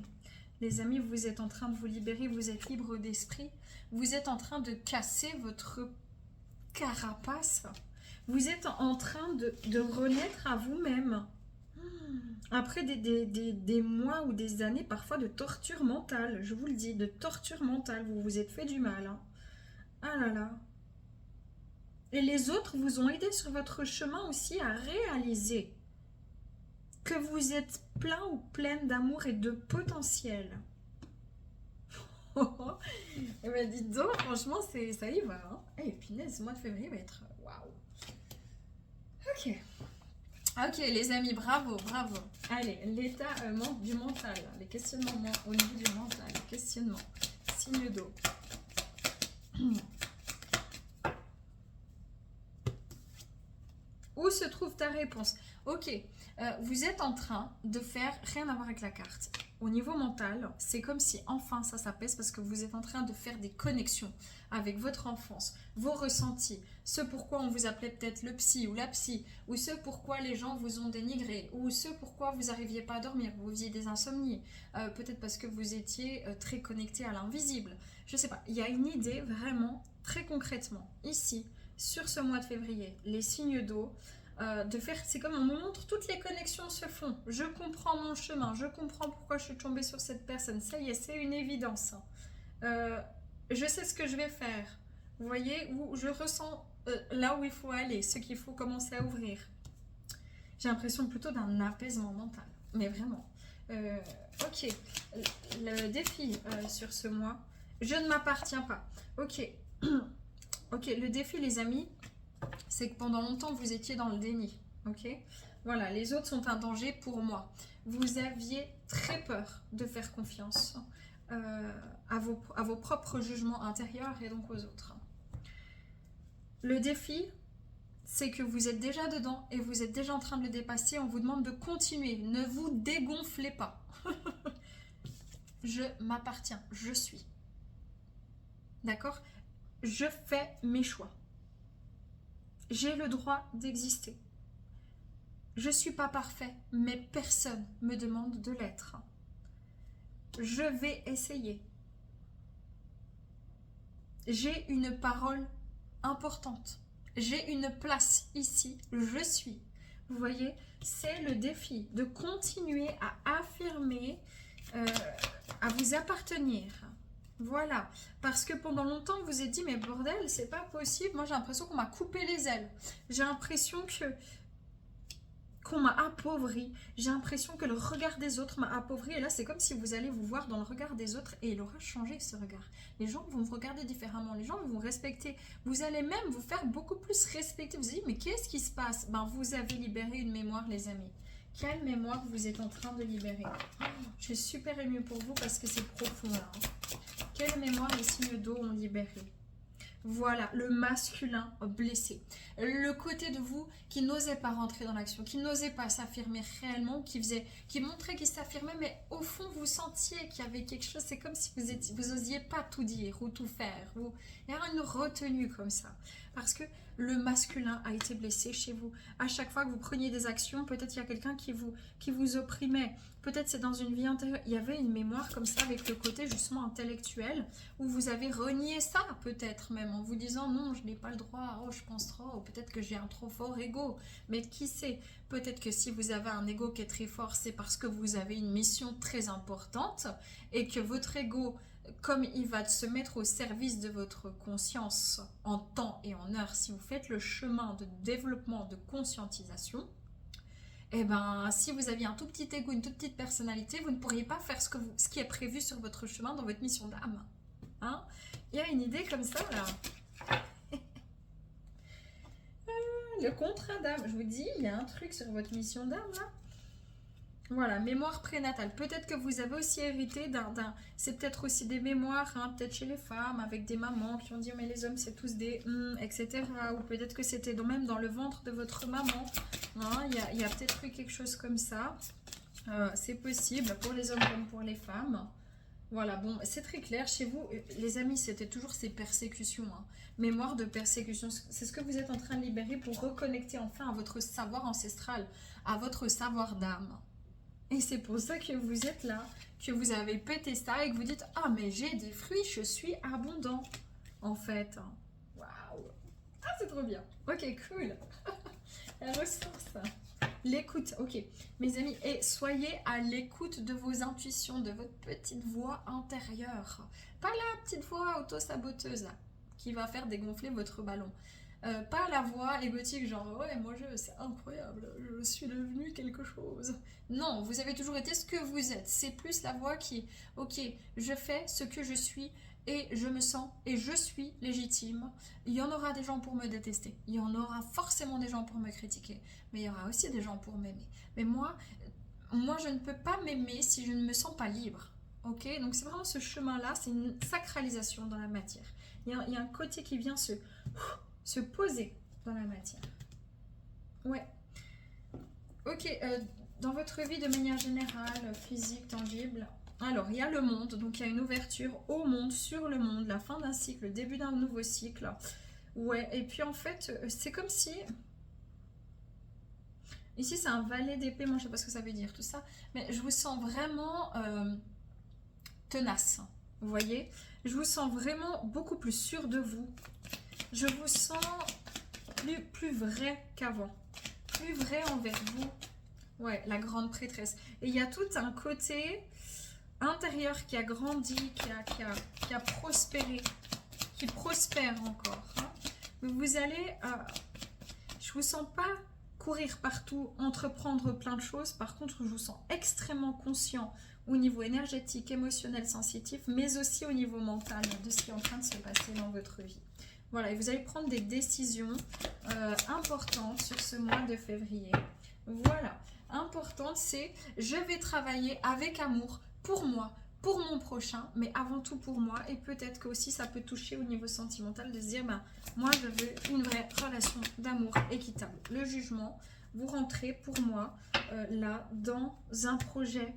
Speaker 1: Les amis, vous êtes en train de vous libérer, vous êtes libre d'esprit. Vous êtes en train de casser votre carapace. Vous êtes en train de renaître à vous-même. Après des mois ou des années parfois de torture mentale, je vous le dis, de torture mentale, vous vous êtes fait du mal. Hein. Ah là là. Et les autres vous ont aidé sur votre chemin aussi à réaliser que vous êtes plein ou pleine d'amour et de potentiel. Et bien dites donc, franchement, ça y va. Hein. Et punaise, ce mois de février va être... Waouh. Ok. Ok les amis, bravo, bravo. Allez, l'état du mental, les questionnements au niveau du mental, questionnement, signe d'eau. Où se trouve ta réponse? Ok, vous êtes en train de faire rien à voir avec la carte. Au niveau mental, c'est comme si enfin ça s'apaise parce que vous êtes en train de faire des connexions avec votre enfance, vos ressentis, ce pourquoi on vous appelait peut-être le psy ou la psy, ou ce pourquoi les gens vous ont dénigré, ou ce pourquoi vous n'arriviez pas à dormir, vous faisiez des insomnies, peut-être parce que vous étiez très connecté à l'invisible. Je sais pas, il y a une idée vraiment très concrètement ici, sur ce mois de février, les signes d'eau, de faire, c'est comme on nous montre, toutes les connexions se font. Je comprends mon chemin, je comprends pourquoi je suis tombée sur cette personne. Ça y est, c'est une évidence. Je sais ce que je vais faire. Vous voyez, où je ressens là où il faut aller, ce qu'il faut commencer à ouvrir. J'ai l'impression plutôt d'un apaisement mental, mais vraiment. Ok, le défi sur ce mois, je ne m'appartiens pas. Ok, ok, le défi les amis, c'est que pendant longtemps, vous étiez dans le déni. Ok. Voilà, les autres sont un danger pour moi. Vous aviez très peur de faire confiance à vos propres jugements intérieurs et donc aux autres. Le défi, c'est que vous êtes déjà dedans et vous êtes déjà en train de le dépasser. On vous demande de continuer. Ne vous dégonflez pas. Je m'appartiens. Je suis. D'accord? Je fais mes choix. J'ai le droit d'exister. Je ne suis pas parfait, mais personne ne me demande de l'être. Je vais essayer. J'ai une parole importante. J'ai une place ici. Je suis. Vous voyez, c'est le défi de continuer à affirmer, à vous appartenir. Voilà, parce que pendant longtemps vous vous êtes dit mais bordel, c'est pas possible. Moi j'ai l'impression qu'on m'a coupé les ailes. J'ai l'impression qu'on m'a appauvri. J'ai l'impression que le regard des autres m'a appauvri. Et là, c'est comme si vous allez vous voir dans le regard des autres et il aura changé ce regard. Les gens vont vous regarder différemment. Les gens vont vous respecter. Vous allez même vous faire beaucoup plus respecter. Vous vous dites, mais qu'est-ce qui se passe? Ben, vous avez libéré une mémoire, les amis. Quelle mémoire vous êtes en train de libérer? Je suis super émue pour vous parce que c'est profond là. Quelle mémoire les signes d'eau ont libéré? Voilà, le masculin blessé. Le côté de vous qui n'osait pas rentrer dans l'action, qui n'osait pas s'affirmer réellement, qui montrait qu'il s'affirmait, mais au fond, vous sentiez qu'il y avait quelque chose. C'est comme si vous osiez pas tout dire ou tout faire. Il y a une retenue comme ça. Parce que le masculin a été blessé chez vous. À chaque fois que vous preniez des actions, peut-être il y a quelqu'un qui vous opprimait. Peut-être c'est dans une vie antérieure. Il y avait une mémoire comme ça avec le côté justement intellectuel où vous avez renié ça peut-être même en vous disant non, je n'ai pas le droit, oh je pense trop, ou peut-être que j'ai un trop fort ego. Mais qui sait, peut-être que si vous avez un ego qui est très fort, c'est parce que vous avez une mission très importante et que votre ego, comme il va se mettre au service de votre conscience en temps et en heure, si vous faites le chemin de développement, de conscientisation, eh ben, si vous aviez un tout petit ego, une toute petite personnalité, vous ne pourriez pas faire ce qui est prévu sur votre chemin dans votre mission d'âme. Hein? Il y a une idée comme ça, là. le contrat d'âme. Je vous dis, il y a un truc sur votre mission d'âme là. Voilà, mémoire prénatale. Peut-être que vous avez aussi hérité c'est peut-être aussi des mémoires, hein, peut-être chez les femmes, avec des mamans qui ont dit, mais les hommes, c'est tous des etc. Ou peut-être que c'était même dans le ventre de votre maman. Hein, il y a peut-être eu quelque chose comme ça. C'est possible pour les hommes comme pour les femmes. Voilà, bon, c'est très clair. Chez vous, les amis, c'était toujours ces persécutions. Hein. Mémoire de persécution. C'est ce que vous êtes en train de libérer pour reconnecter enfin à votre savoir ancestral, à votre savoir d'âme. Et c'est pour ça que vous êtes là, que vous avez pété ça et que vous dites « Ah, mais j'ai des fruits, je suis abondant. » En fait. Waouh. Ah, c'est trop bien. Ok, cool. La ressource. L'écoute, ok. Mes amis, et soyez à l'écoute de vos intuitions, de votre petite voix intérieure. Pas la petite voix auto-saboteuse, là, qui va faire dégonfler votre ballon. Pas la voix égotique, genre ouais, moi c'est incroyable, je suis devenu quelque chose. Non, vous avez toujours été ce que vous êtes. C'est plus la voix qui, ok, je fais ce que je suis et je me sens et je suis légitime. Il y en aura des gens pour me détester, il y en aura forcément des gens pour me critiquer, mais il y aura aussi des gens pour m'aimer. Mais moi, je ne peux pas m'aimer si je ne me sens pas libre. Ok, donc c'est vraiment ce chemin-là, c'est une sacralisation dans la matière. Il y a un côté qui vient se poser dans la matière. Ouais. Ok, dans votre vie de manière générale, physique, tangible, alors il y a le monde, donc il y a une ouverture au monde, sur le monde, la fin d'un cycle, le début d'un nouveau cycle. Ouais, et puis en fait, c'est comme si... Ici, c'est un valet d'épée, moi je sais pas ce que ça veut dire tout ça, mais je vous sens vraiment tenace, vous voyez? Je vous sens vraiment beaucoup plus sûr de vous. Je vous sens plus vrai qu'avant, plus vrai envers vous. Ouais, la grande prêtresse. Et il y a tout un côté intérieur qui a grandi, qui a prospéré, qui prospère encore. Hein. Vous allez... je vous sens pas courir partout, entreprendre plein de choses. Par contre, je vous sens extrêmement conscient au niveau énergétique, émotionnel, sensitif, mais aussi au niveau mental de ce qui est en train de se passer dans votre vie. Voilà, et vous allez prendre des décisions importantes sur ce mois de février. Voilà, importante, c'est je vais travailler avec amour pour moi, pour mon prochain, mais avant tout pour moi. Et peut-être que aussi ça peut toucher au niveau sentimental de se dire, ben, moi je veux une vraie relation d'amour équitable. Le jugement, vous rentrez pour moi là dans un projet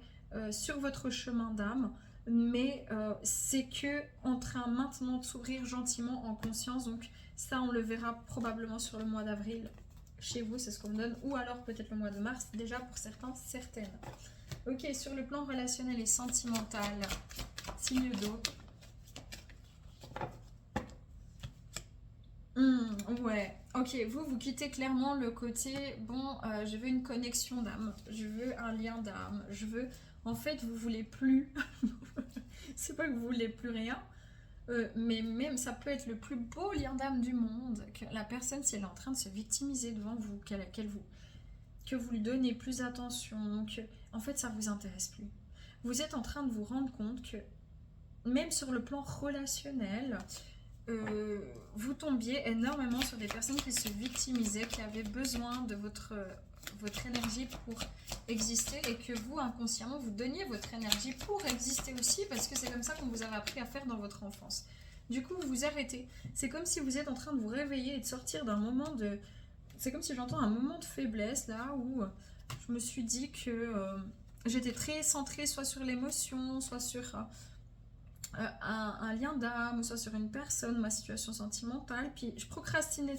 Speaker 1: sur votre chemin d'âme. Mais c'est que en train maintenant de s'ouvrir gentiment en conscience, donc ça on le verra probablement sur le mois d'avril chez vous, c'est ce qu'on me donne, ou alors peut-être le mois de mars, déjà pour certains, certaines. Ok, sur le plan relationnel et sentimental, signe d'eau. Ouais, ok, vous quittez clairement le côté, bon, je veux une connexion d'âme, je veux un lien d'âme, je veux... En fait, vous voulez plus... C'est pas que vous voulez plus rien, mais même ça peut être le plus beau lien d'âme du monde, que la personne, si elle est en train de se victimiser devant vous, que vous lui donnez plus attention, que en fait ça vous intéresse plus. Vous êtes en train de vous rendre compte que même sur le plan relationnel, vous tombiez énormément sur des personnes qui se victimisaient, qui avaient besoin de votre énergie pour exister et que vous, inconsciemment, vous donniez votre énergie pour exister aussi parce que c'est comme ça qu'on vous avait appris à faire dans votre enfance. Du coup, vous vous arrêtez. C'est comme si vous êtes en train de vous réveiller et de sortir d'un moment de... C'est comme si j'entends un moment de faiblesse là où je me suis dit que j'étais très centrée soit sur l'émotion, soit sur... un lien d'âme, soit sur une personne, ma situation sentimentale, puis je procrastinais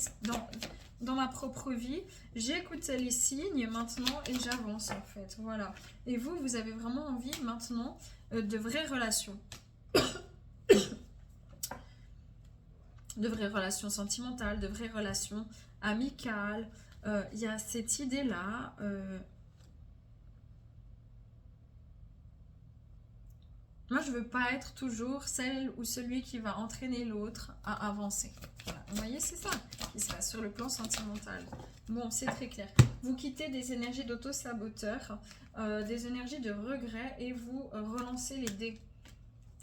Speaker 1: dans ma propre vie, j'écoutais les signes maintenant et j'avance en fait, voilà. Et vous avez vraiment envie maintenant de vraies relations. De vraies relations sentimentales, de vraies relations amicales. Il y a cette idée-là... Moi, je veux pas être toujours celle ou celui qui va entraîner l'autre à avancer. Voilà. Vous voyez, c'est ça qui se passe sur le plan sentimental. Bon, c'est très clair. Vous quittez des énergies d'auto-saboteur, des énergies de regret et vous relancez les dés.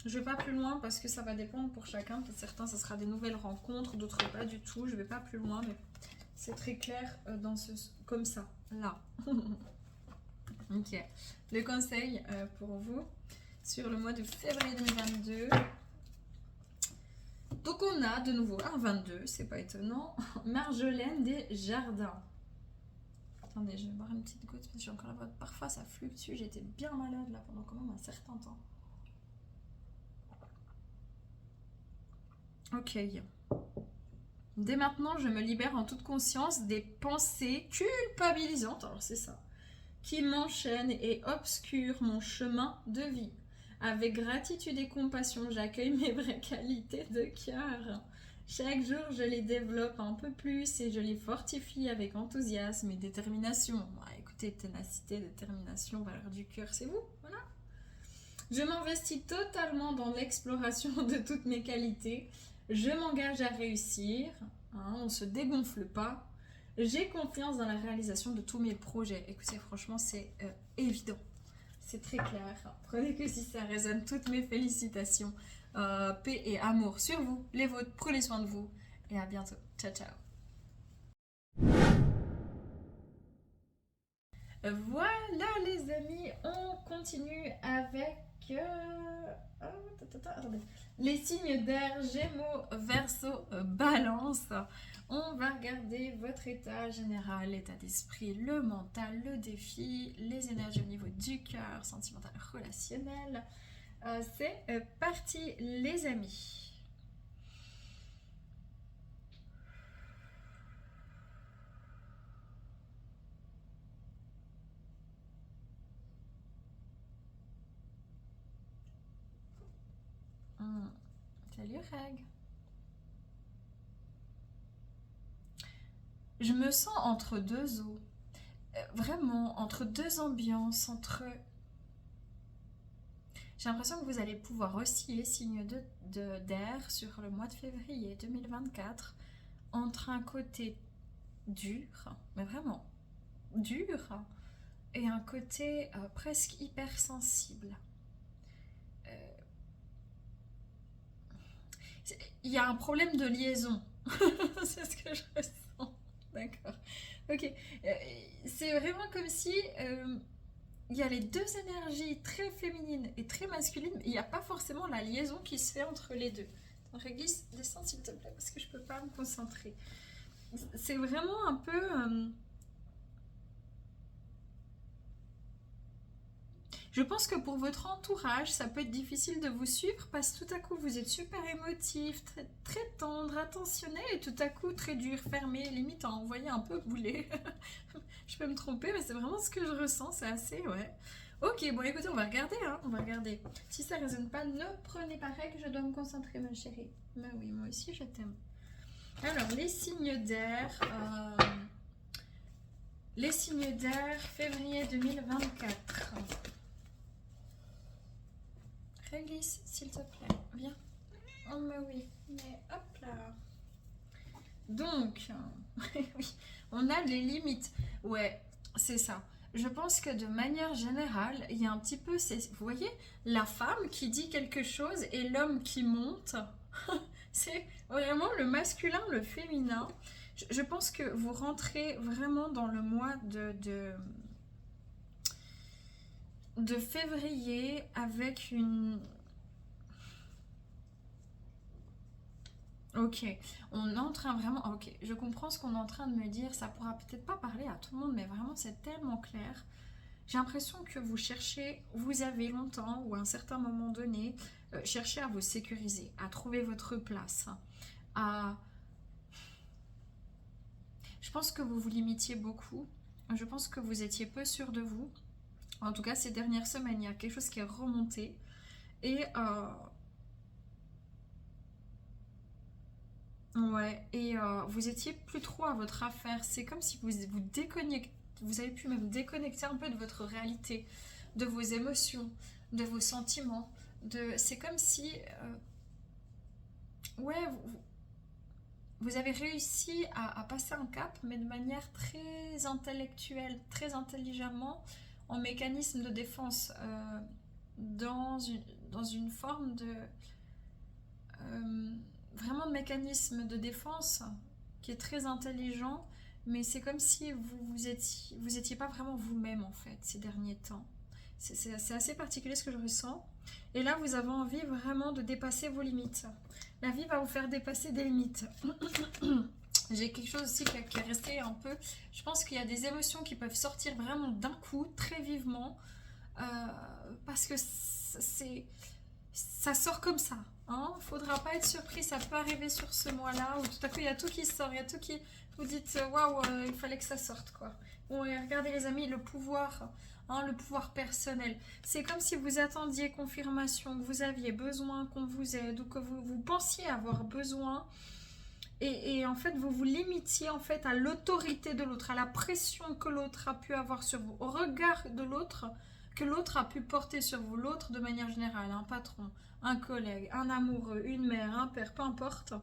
Speaker 1: Je vais pas plus loin parce que ça va dépendre pour chacun. Pour certains, ça sera des nouvelles rencontres, d'autres pas du tout. Je vais pas plus loin, mais C'est très clair dans ce... comme ça, là. Ok. Le conseil pour vous sur le mois de février 2022. Donc on a de nouveau un 22, c'est pas étonnant. Marjolaine des Jardins. Attendez, je vais boire une petite goutte parce que j'ai encore la voix. Parfois ça fluctue, j'étais bien malade là pendant quand même un certain temps. Ok. Dès maintenant, je me libère en toute conscience des pensées culpabilisantes, alors c'est ça, qui m'enchaînent et obscurent mon chemin de vie. Avec gratitude et compassion, j'accueille mes vraies qualités de cœur. Chaque jour, je les développe un peu plus et je les fortifie avec enthousiasme et détermination. Écoutez, ténacité, détermination, valeur du cœur, c'est vous, voilà. Je m'investis totalement dans l'exploration de toutes mes qualités. Je m'engage à réussir, hein, on ne se dégonfle pas. J'ai confiance dans la réalisation de tous mes projets. Écoutez, franchement, c'est évident. C'est très clair. Prenez que si ça résonne, toutes mes félicitations. Paix et amour sur vous, les vôtres. Prenez soin de vous. Et à bientôt. Ciao, ciao. Voilà les amis, on continue avec attendez. Les signes d'air, Gémeaux, Verseau, Balance. On va regarder votre état général, l'état d'esprit, le mental, le défi, les énergies au niveau du cœur, sentimental, relationnel. C'est parti les amis. Salut Reg. Je me sens entre deux eaux. Vraiment, entre deux ambiances, entre... J'ai l'impression que vous allez pouvoir osciller, signe d'air, sur le mois de février 2024, entre un côté dur, mais vraiment dur, et un côté presque hypersensible. Il y a un problème de liaison. C'est ce que je ressens. D'accord. Ok. C'est vraiment comme si il y a les deux énergies très féminines et très masculines, mais il n'y a pas forcément la liaison qui se fait entre les deux. Réglisse, descends s'il te plaît, parce que je peux pas me concentrer. C'est vraiment un peu... Je pense que pour votre entourage, ça peut être difficile de vous suivre parce que tout à coup vous êtes super émotif, très, très tendre, attentionné et tout à coup très dur, fermé, limite à envoyer un peu bouler. Je peux me tromper, mais c'est vraiment ce que je ressens, c'est assez, ouais. Ok, bon écoutez, on va regarder, hein, on va regarder. Si ça résonne pas, ne prenez pas règle, je dois me concentrer, ma chérie. Bah oui, moi aussi je t'aime. Alors, les signes d'air. Les signes d'air, février 2024. Réglisse, s'il te plaît. Viens. Oh, mais oui. Mais hop là. Donc, oui, on a les limites. Ouais, c'est ça. Je pense que de manière générale, il y a un petit peu, vous voyez, la femme qui dit quelque chose et l'homme qui monte. C'est vraiment le masculin, le féminin. Je pense que vous rentrez vraiment dans le mois de février avec une... Ok, on est en train vraiment... Ok, je comprends ce qu'on est en train de me dire. Ça pourra peut-être pas parler à tout le monde, mais vraiment c'est tellement clair. J'ai l'impression que vous cherchez, vous avez longtemps ou à un certain moment donné, cherché à vous sécuriser, à trouver votre place, à... Je pense que vous vous limitiez beaucoup. Je pense que vous étiez peu sûr de vous. En tout cas, ces dernières semaines, il y a quelque chose qui est remonté. Et ouais, et vous étiez plus trop à votre affaire. C'est comme si vous déconnectez, vous avez pu même déconnecter un peu de votre réalité, de vos émotions, de vos sentiments. C'est comme si, ouais, vous avez réussi à passer un cap, mais de manière très intellectuelle, très intelligemment, en mécanisme de défense, dans une forme de... euh, vraiment de mécanisme de défense qui est très intelligent, mais c'est comme si vous étiez pas vraiment vous-même en fait ces derniers temps. C'est assez particulier ce que je ressens. Et là, vous avez envie vraiment de dépasser vos limites. La vie va vous faire dépasser des limites. J'ai quelque chose aussi qui est resté un peu. Je pense qu'il y a des émotions qui peuvent sortir vraiment d'un coup, très vivement, euh, parce que ça sort comme ça. Hein. Faudra pas être surpris, ça peut arriver sur ce mois-là où tout à coup il y a tout qui sort, il y a tout qui. Vous dites waouh, il fallait que ça sorte quoi. Bon, et regardez les amis, le pouvoir. Hein, le pouvoir personnel. C'est comme si vous attendiez confirmation, que vous aviez besoin qu'on vous aide ou que vous pensiez avoir besoin. Et en fait, vous vous limitiez en fait à l'autorité de l'autre, à la pression que l'autre a pu avoir sur vous, au regard de l'autre que l'autre a pu porter sur vous. L'autre de manière générale, un patron, un collègue, un amoureux, une mère, un père, peu importe.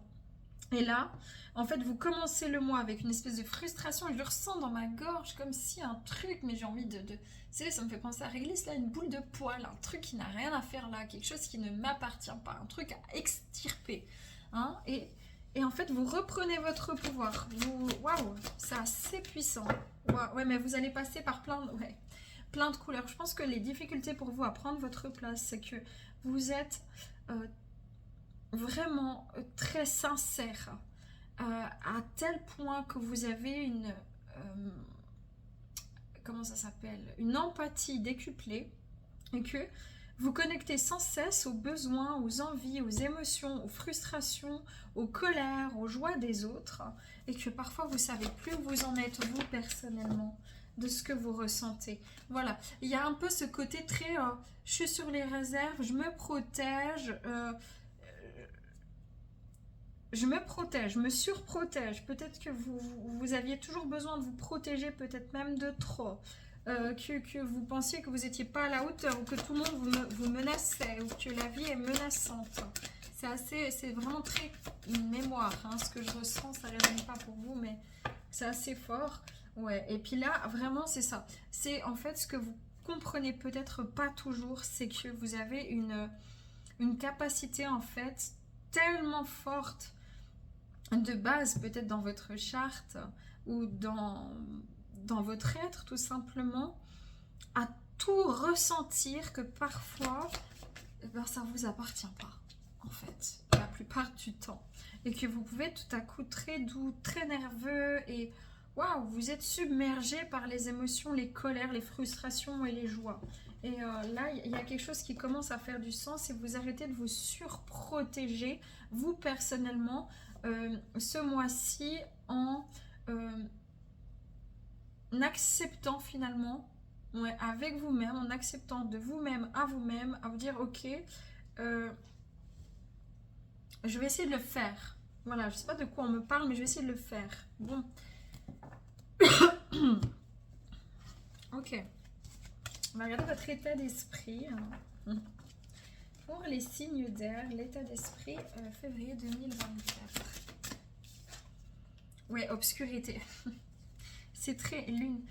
Speaker 1: Et là, en fait, vous commencez le mois avec une espèce de frustration. Je le ressens dans ma gorge comme si un truc, mais j'ai envie de... Vous savez, ça me fait penser à réglisse, là, une boule de poil, un truc qui n'a rien à faire là, quelque chose qui ne m'appartient pas, un truc à extirper. Hein, et en fait, vous reprenez votre pouvoir. Waouh, c'est assez puissant. Wow, ouais, mais vous allez passer par plein de couleurs. Je pense que les difficultés pour vous à prendre votre place, c'est que vous êtes... vraiment très sincère à tel point que vous avez comment ça s'appelle, une empathie décuplée et que vous connectez sans cesse aux besoins, aux envies, aux émotions, aux frustrations, aux colères, aux joies des autres et que parfois vous savez plus où vous en êtes vous personnellement de ce que vous ressentez. Voilà, il y a un peu ce côté très je suis sur les réserves, je me protège, je me protège, je me surprotège. Peut-être que vous aviez toujours besoin de vous protéger, peut-être même de trop. Que vous pensiez que vous n'étiez pas à la hauteur ou que tout le monde vous menaçait ou que la vie est menaçante. C'est vraiment très une mémoire. Hein, ce que je ressens, ça ne résonne pas pour vous, mais c'est assez fort. Ouais. Et puis là, vraiment, c'est ça. C'est en fait ce que vous comprenez peut-être pas toujours, c'est que vous avez une capacité en fait tellement forte de base peut-être dans votre charte ou dans votre être tout simplement à tout ressentir que parfois ça ne vous appartient pas en fait la plupart du temps et que vous pouvez tout à coup très doux, très nerveux et waouh, vous êtes submergé par les émotions, les colères, les frustrations et les joies. Et là, il y a quelque chose qui commence à faire du sens et vous arrêtez de vous surprotéger, vous personnellement, ce mois-ci en acceptant finalement, ouais, avec vous-même, en acceptant de vous-même à vous dire ok, je vais essayer de le faire. Voilà, je sais pas de quoi on me parle, mais je vais essayer de le faire. Bon. Ok. On va regarder votre état d'esprit. Pour les signes d'air, l'état d'esprit février 2024. Ouais, obscurité. C'est très lune.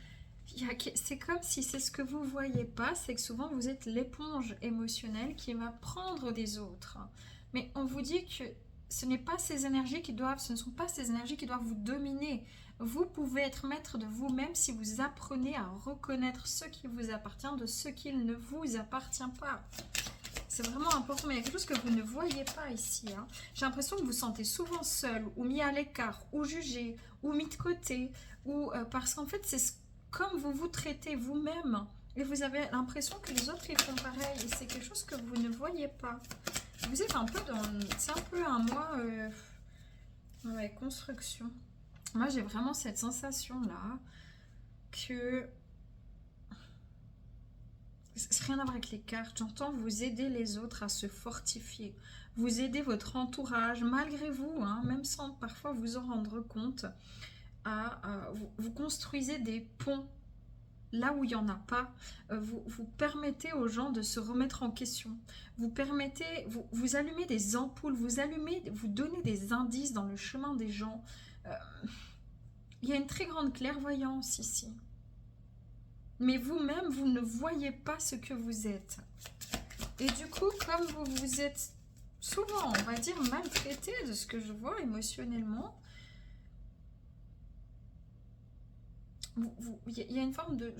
Speaker 1: C'est comme si c'est ce que vous ne voyez pas, c'est que souvent vous êtes l'éponge émotionnelle qui va prendre des autres. Mais on vous dit que ce ne sont pas ces énergies qui doivent vous dominer. Vous pouvez être maître de vous-même si vous apprenez à reconnaître ce qui vous appartient de ce qui ne vous appartient pas. C'est vraiment important, mais il y a quelque chose que vous ne voyez pas ici. Hein. J'ai l'impression que vous vous sentez souvent seul, ou mis à l'écart, ou jugé, ou mis de côté, ou parce qu'en fait, c'est comme vous vous traitez vous-même, et vous avez l'impression que les autres ils font pareil, et c'est quelque chose que vous ne voyez pas. Vous êtes un peu dans... C'est un peu un mois... ouais, construction. Moi, j'ai vraiment cette sensation-là que... C'est rien à voir avec les cartes. J'entends vous aider les autres à se fortifier. Vous aider votre entourage, malgré vous, hein, même sans parfois vous en rendre compte. Vous construisez des ponts là où il n'y en a pas. Vous permettez aux gens de se remettre en question. Vous allumez des ampoules, vous donnez des indices dans le chemin des gens. Il y a une très grande clairvoyance ici. Mais vous-même, vous ne voyez pas ce que vous êtes. Et du coup, comme vous êtes souvent, on va dire, maltraité de ce que je vois émotionnellement, Il y a une forme de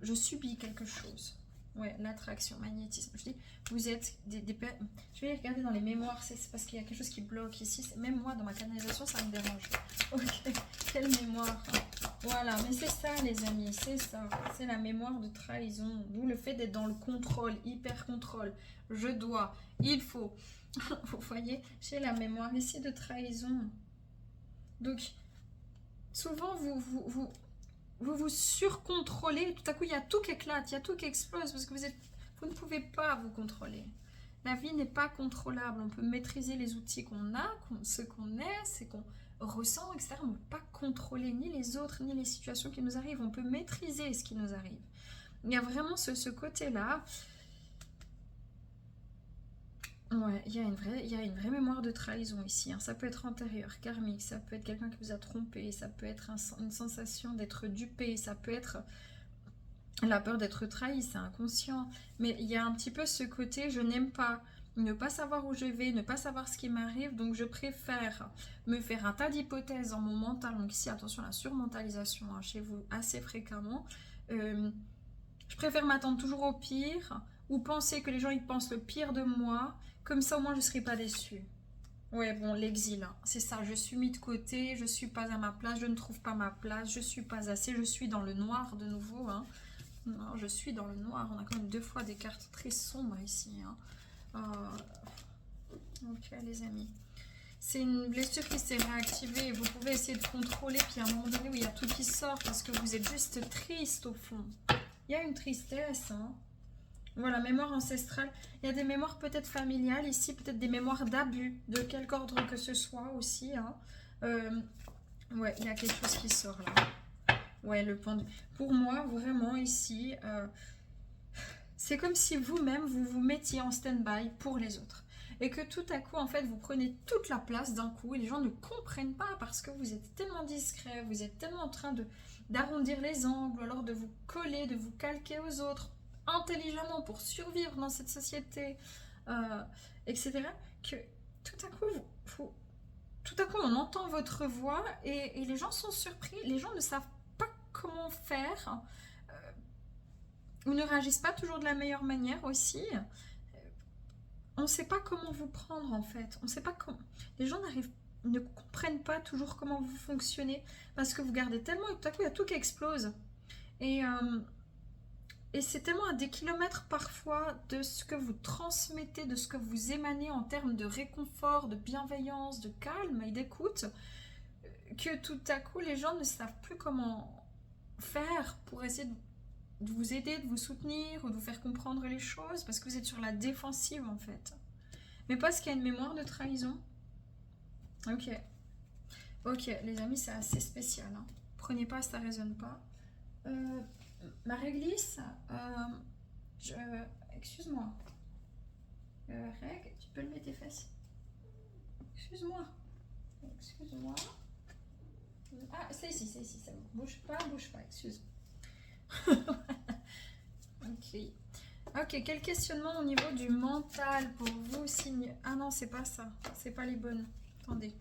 Speaker 1: je subis quelque chose. Ouais, l'attraction, magnétisme. Je dis, vous êtes je vais regarder dans les mémoires, c'est parce qu'il y a quelque chose qui bloque ici. Même moi, dans ma canalisation, ça me dérange. Ok, quelle mémoire. Voilà, mais c'est ça, les amis, c'est ça. C'est la mémoire de trahison. D'où le fait d'être dans le contrôle, hyper contrôle. Je dois, il faut. Vous voyez, j'ai la mémoire ici de trahison. Donc, souvent, vous surcontrôlez, tout à coup il y a tout qui éclate, il y a tout qui explose parce que vous ne pouvez pas vous contrôler. La vie n'est pas contrôlable, on peut maîtriser les outils qu'on a, ce qu'on est, ce qu'on ressent, etc. On ne peut pas contrôler ni les autres, ni les situations qui nous arrivent, on peut maîtriser ce qui nous arrive. Il y a vraiment ce côté-là. Ouais, il y a une vraie mémoire de trahison ici. Hein. Ça peut être antérieur, karmique, ça peut être quelqu'un qui vous a trompé, ça peut être une sensation d'être dupé, ça peut être la peur d'être trahi, c'est inconscient. Mais il y a un petit peu ce côté, je n'aime pas ne pas savoir où je vais, ne pas savoir ce qui m'arrive, donc je préfère me faire un tas d'hypothèses dans mon mental. Donc ici, attention à la surmentalisation hein, chez vous assez fréquemment. Je préfère m'attendre toujours au pire ou penser que les gens ils pensent le pire de moi. Comme ça, au moins, je ne serai pas déçue. Ouais, bon, l'exil, hein. C'est ça. Je suis mis de côté, je ne suis pas à ma place, je ne trouve pas ma place, je ne suis pas assez, je suis dans le noir de nouveau. Hein. Non, je suis dans le noir. On a quand même 2 fois des cartes très sombres ici. Hein. Ok, les amis. C'est une blessure qui s'est réactivée. Vous pouvez essayer de contrôler, puis à un moment donné où il y a tout qui sort parce que vous êtes juste triste au fond. Il y a une tristesse, hein. Voilà, mémoire ancestrale. Il y a des mémoires peut-être familiales ici, peut-être des mémoires d'abus, de quelque ordre que ce soit aussi. Hein. Ouais, il y a quelque chose qui sort là. Ouais, le pendu. Pour moi, vraiment ici, c'est comme si vous-même, vous vous mettiez en stand-by pour les autres. Et que tout à coup, en fait, vous prenez toute la place d'un coup et les gens ne comprennent pas parce que vous êtes tellement discret, vous êtes tellement en train d'arrondir les angles, alors de vous coller, de vous calquer aux autres intelligemment pour survivre dans cette société, etc. Que tout à coup, tout à coup, on entend votre voix et les gens sont surpris. Les gens ne savent pas comment faire ou ne réagissent pas toujours de la meilleure manière aussi. On ne sait pas comment vous prendre en fait. On sait pas comment. Les gens ne comprennent pas toujours comment vous fonctionnez parce que vous gardez tellement et tout à coup il y a tout qui explose. Et c'est tellement à des kilomètres parfois de ce que vous transmettez, de ce que vous émanez en termes de réconfort, de bienveillance, de calme et d'écoute, que tout à coup les gens ne savent plus comment faire pour essayer de vous aider, de vous soutenir ou de vous faire comprendre les choses parce que vous êtes sur la défensive en fait. Mais parce qu'il y a une mémoire de trahison. Ok. Ok, les amis, c'est assez spécial. Hein. Prenez pas, ça résonne pas. Marie-Glisse, excuse-moi. Reg, tu peux lever tes fesses. Excuse-moi. Excuse-moi. Ah, c'est ici, c'est bon. Bouge pas, excuse. Ok. Ok, quel questionnement au niveau du mental pour vous, signe... Ah non, c'est pas ça. C'est pas les bonnes. Attendez.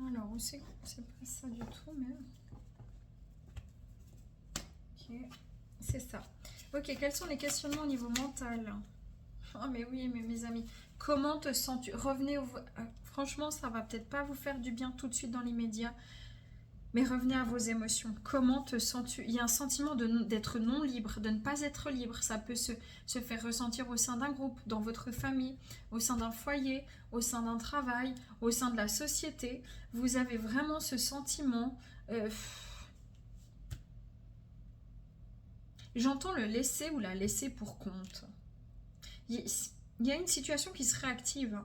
Speaker 1: Alors, où c'est pas ça du tout, mais... Ok, c'est ça. Ok, quels sont les questionnements au niveau mental? Oh, mais oui, mais mes amis, comment te sens-tu? Revenez au... franchement, ça va peut-être pas vous faire du bien tout de suite dans l'immédiat, mais revenez à vos émotions. Comment te sens-tu? Il y a un sentiment d'être non libre, de ne pas être libre. Ça peut se faire ressentir au sein d'un groupe, dans votre famille, au sein d'un foyer, au sein d'un travail, au sein de la société. Vous avez vraiment ce sentiment... J'entends le laisser ou la laisser pour compte. Il y a une situation qui se réactive.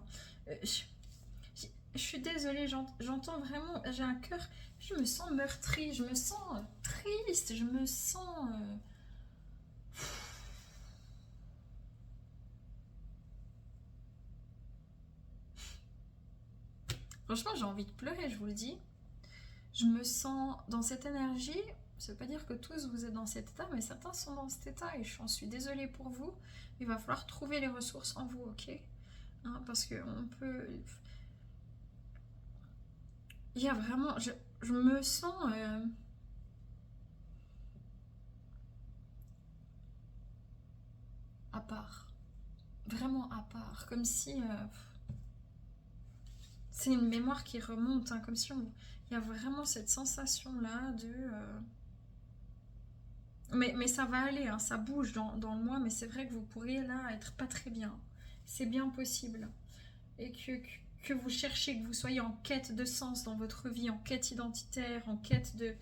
Speaker 1: Je suis désolée, j'entends vraiment, j'ai un cœur, je me sens meurtrie, je me sens triste, je me sens... Franchement, j'ai envie de pleurer, je vous le dis. Je me sens dans cette énergie, ça ne veut pas dire que tous vous êtes dans cet état, mais certains sont dans cet état et j'en suis désolée pour vous. Il va falloir trouver les ressources en vous, ok? Hein, parce qu'on peut... Il y a vraiment... je me sens à part. Vraiment à part. Comme si c'est une mémoire qui remonte, hein, comme si il y a vraiment cette sensation-là de... Mais ça va aller, hein, ça bouge dans le moi, mais c'est vrai que vous pourriez là être pas très bien. C'est bien possible. Et que vous cherchez, que vous soyez en quête de sens dans votre vie, en quête identitaire, en quête de...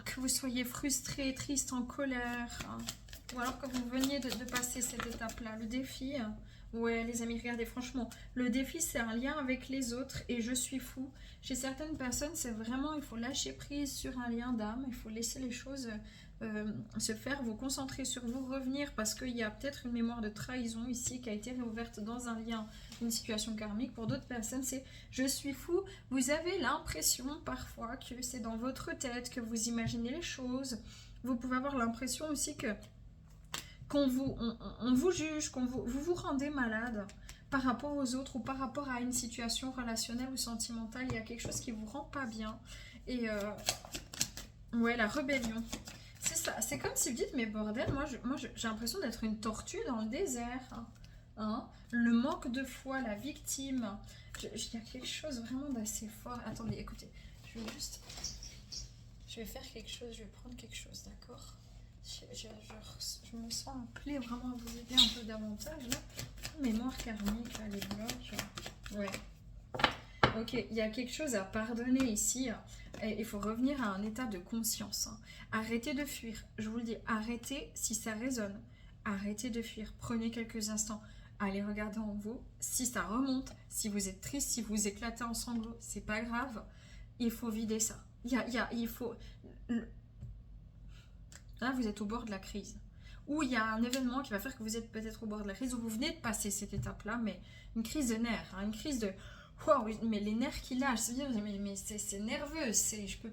Speaker 1: Que vous soyez frustré, triste, en colère, hein. Ou alors que vous veniez de passer cette étape-là. Le défi, hein. Ouais, les amis, regardez, franchement, le défi, c'est un lien avec les autres et je suis fou. Chez certaines personnes, c'est vraiment, il faut lâcher prise sur un lien d'âme, il faut laisser les choses se faire, vous concentrer sur vous, revenir parce qu'il y a peut-être une mémoire de trahison ici qui a été réouverte dans un lien, une situation karmique. Pour d'autres personnes, c'est je suis fou. Vous avez l'impression parfois que c'est dans votre tête, que vous imaginez les choses. Vous pouvez avoir l'impression aussi que on vous juge, vous rendez malade par rapport aux autres ou par rapport à une situation relationnelle ou sentimentale. Il y a quelque chose qui vous rend pas bien. Et ouais, la rébellion. C'est ça, c'est comme si vous dites, mais bordel, moi j'ai l'impression d'être une tortue dans le désert. Hein. Le manque de foi, la victime. Il y a quelque chose vraiment d'assez fort. Attendez, écoutez, je vais faire quelque chose, je vais prendre quelque chose, d'accord? Je me sens appelée vraiment à vous aider un peu davantage là. Mémoire karmique, là, les blocs. Ouais. Ok, il y a quelque chose à pardonner ici. Et il faut revenir à un état de conscience. Arrêtez de fuir. Je vous le dis, arrêtez si ça résonne. Arrêtez de fuir. Prenez quelques instants. Allez regarder en vous. Si ça remonte, si vous êtes triste, si vous éclatez en sanglots, c'est pas grave. Il faut vider ça. Il faut... Là, vous êtes au bord de la crise. Ou il y a un événement qui va faire que vous êtes peut-être au bord de la crise, ou vous venez de passer cette étape-là, mais une crise de nerfs, hein, une crise de... Wow, mais les nerfs qui lâchent, c'est-à-dire, mais c'est nerveux, je peux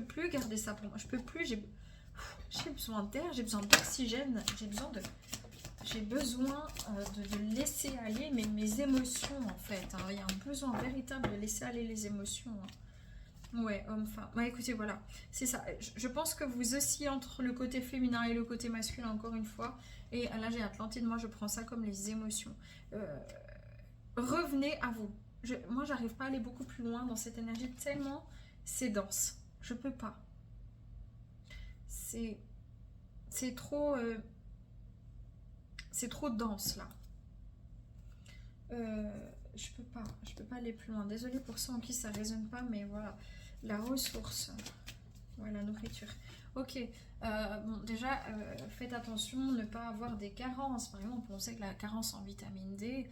Speaker 1: plus garder ça pour moi, je peux plus, j'ai besoin d'air, j'ai besoin d'oxygène, j'ai besoin de laisser aller mes émotions en fait, hein. Il y a un besoin véritable de laisser aller les émotions, hein. Ouais, homme-femme. Ouais, écoutez, voilà, c'est ça. Je pense que vous oscillez entre le côté féminin et le côté masculin, encore une fois. Et là, j'ai Atlantide, moi, je prends ça comme les émotions. Revenez à vous. Moi, j'arrive pas à aller beaucoup plus loin dans cette énergie, tellement c'est dense. Je peux pas. C'est trop... c'est trop dense, là. Je peux pas aller plus loin. Désolée pour ceux en qui ça résonne pas, mais voilà. La ressource. Ouais, la nourriture. Ok. Bon, déjà, faites attention, ne pas avoir des carences. Par exemple, on sait que la carence en vitamine D,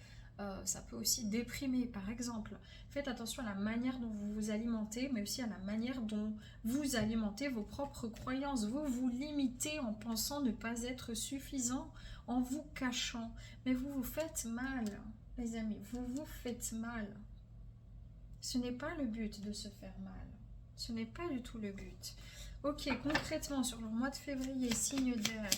Speaker 1: ça peut aussi déprimer, par exemple. Faites attention à la manière dont vous vous alimentez, mais aussi à la manière dont vous alimentez vos propres croyances. Vous vous limitez en pensant ne pas être suffisant, en vous cachant. Mais vous vous faites mal, les amis. Vous vous faites mal. Ce n'est pas le but de se faire mal. Ce n'est pas du tout le but. Ok, concrètement, sur le mois de février, signe d'air.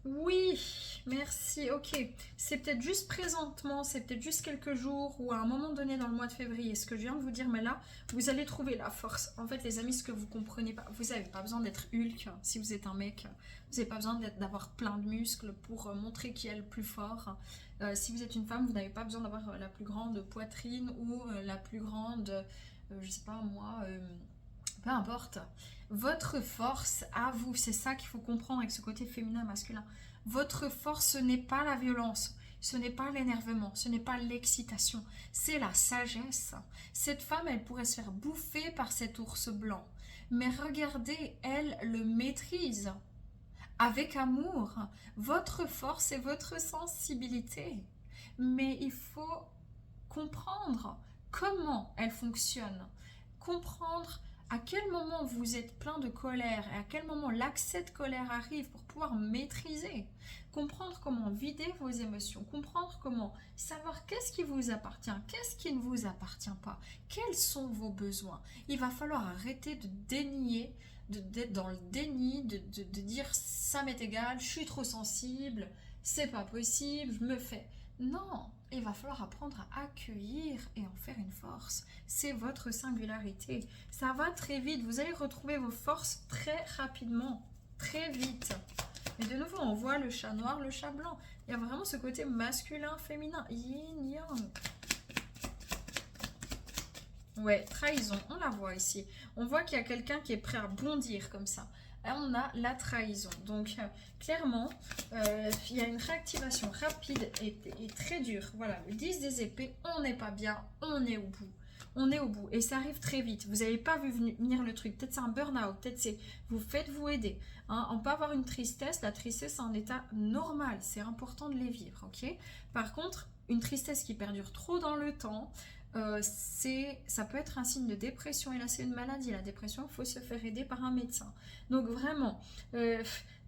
Speaker 1: Oui, merci, ok. C'est peut-être juste présentement, c'est peut-être juste quelques jours ou à un moment donné dans le mois de février, ce que je viens de vous dire, mais là, vous allez trouver la force. En fait, les amis, ce que vous comprenez pas, vous n'avez pas besoin d'être Hulk si vous êtes un mec. Vous n'avez pas besoin d'avoir plein de muscles pour montrer qui est le plus fort. Si vous êtes une femme, vous n'avez pas besoin d'avoir la plus grande poitrine ou la plus grande, je sais pas moi, peu importe. Votre force à vous, c'est ça qu'il faut comprendre avec ce côté féminin masculin. Votre force, ce n'est pas la violence, ce n'est pas l'énervement, ce n'est pas l'excitation, c'est la sagesse. Cette femme, elle pourrait se faire bouffer par cet ours blanc. Mais regardez, elle le maîtrise. Avec amour, votre force et votre sensibilité. Mais il faut comprendre comment elle fonctionne. Comprendre à quel moment vous êtes plein de colère et à quel moment l'accès de colère arrive pour pouvoir maîtriser. Comprendre comment vider vos émotions. Comprendre comment savoir qu'est-ce qui vous appartient, qu'est-ce qui ne vous appartient pas. Quels sont vos besoins. Il va falloir arrêter de dénier, d'être dans le déni, de dire ça m'est égal, je suis trop sensible, c'est pas possible, je me fais. Non, il va falloir apprendre à accueillir et en faire une force. C'est votre singularité. Ça va très vite. Vous allez retrouver vos forces très rapidement, très vite. Mais de nouveau, on voit le chat noir, le chat blanc. Il y a vraiment ce côté masculin, féminin, yin-yang. Ouais, trahison, on la voit ici. On voit qu'il y a quelqu'un qui est prêt à bondir comme ça. Là, on a la trahison. Donc, clairement, il y a une réactivation rapide et très dure. Voilà, le 10 des épées, on n'est pas bien, on est au bout. On est au bout et ça arrive très vite. Vous n'avez pas vu venir le truc. Peut-être c'est un burn-out, peut-être c'est vous faites-vous aider. Hein. On peut avoir une tristesse. La tristesse, c'est un état normal. C'est important de les vivre, ok? Par contre, une tristesse qui perdure trop dans le temps, ça peut être un signe de dépression. Et là, c'est une maladie. La dépression, il faut se faire aider par un médecin. Donc vraiment,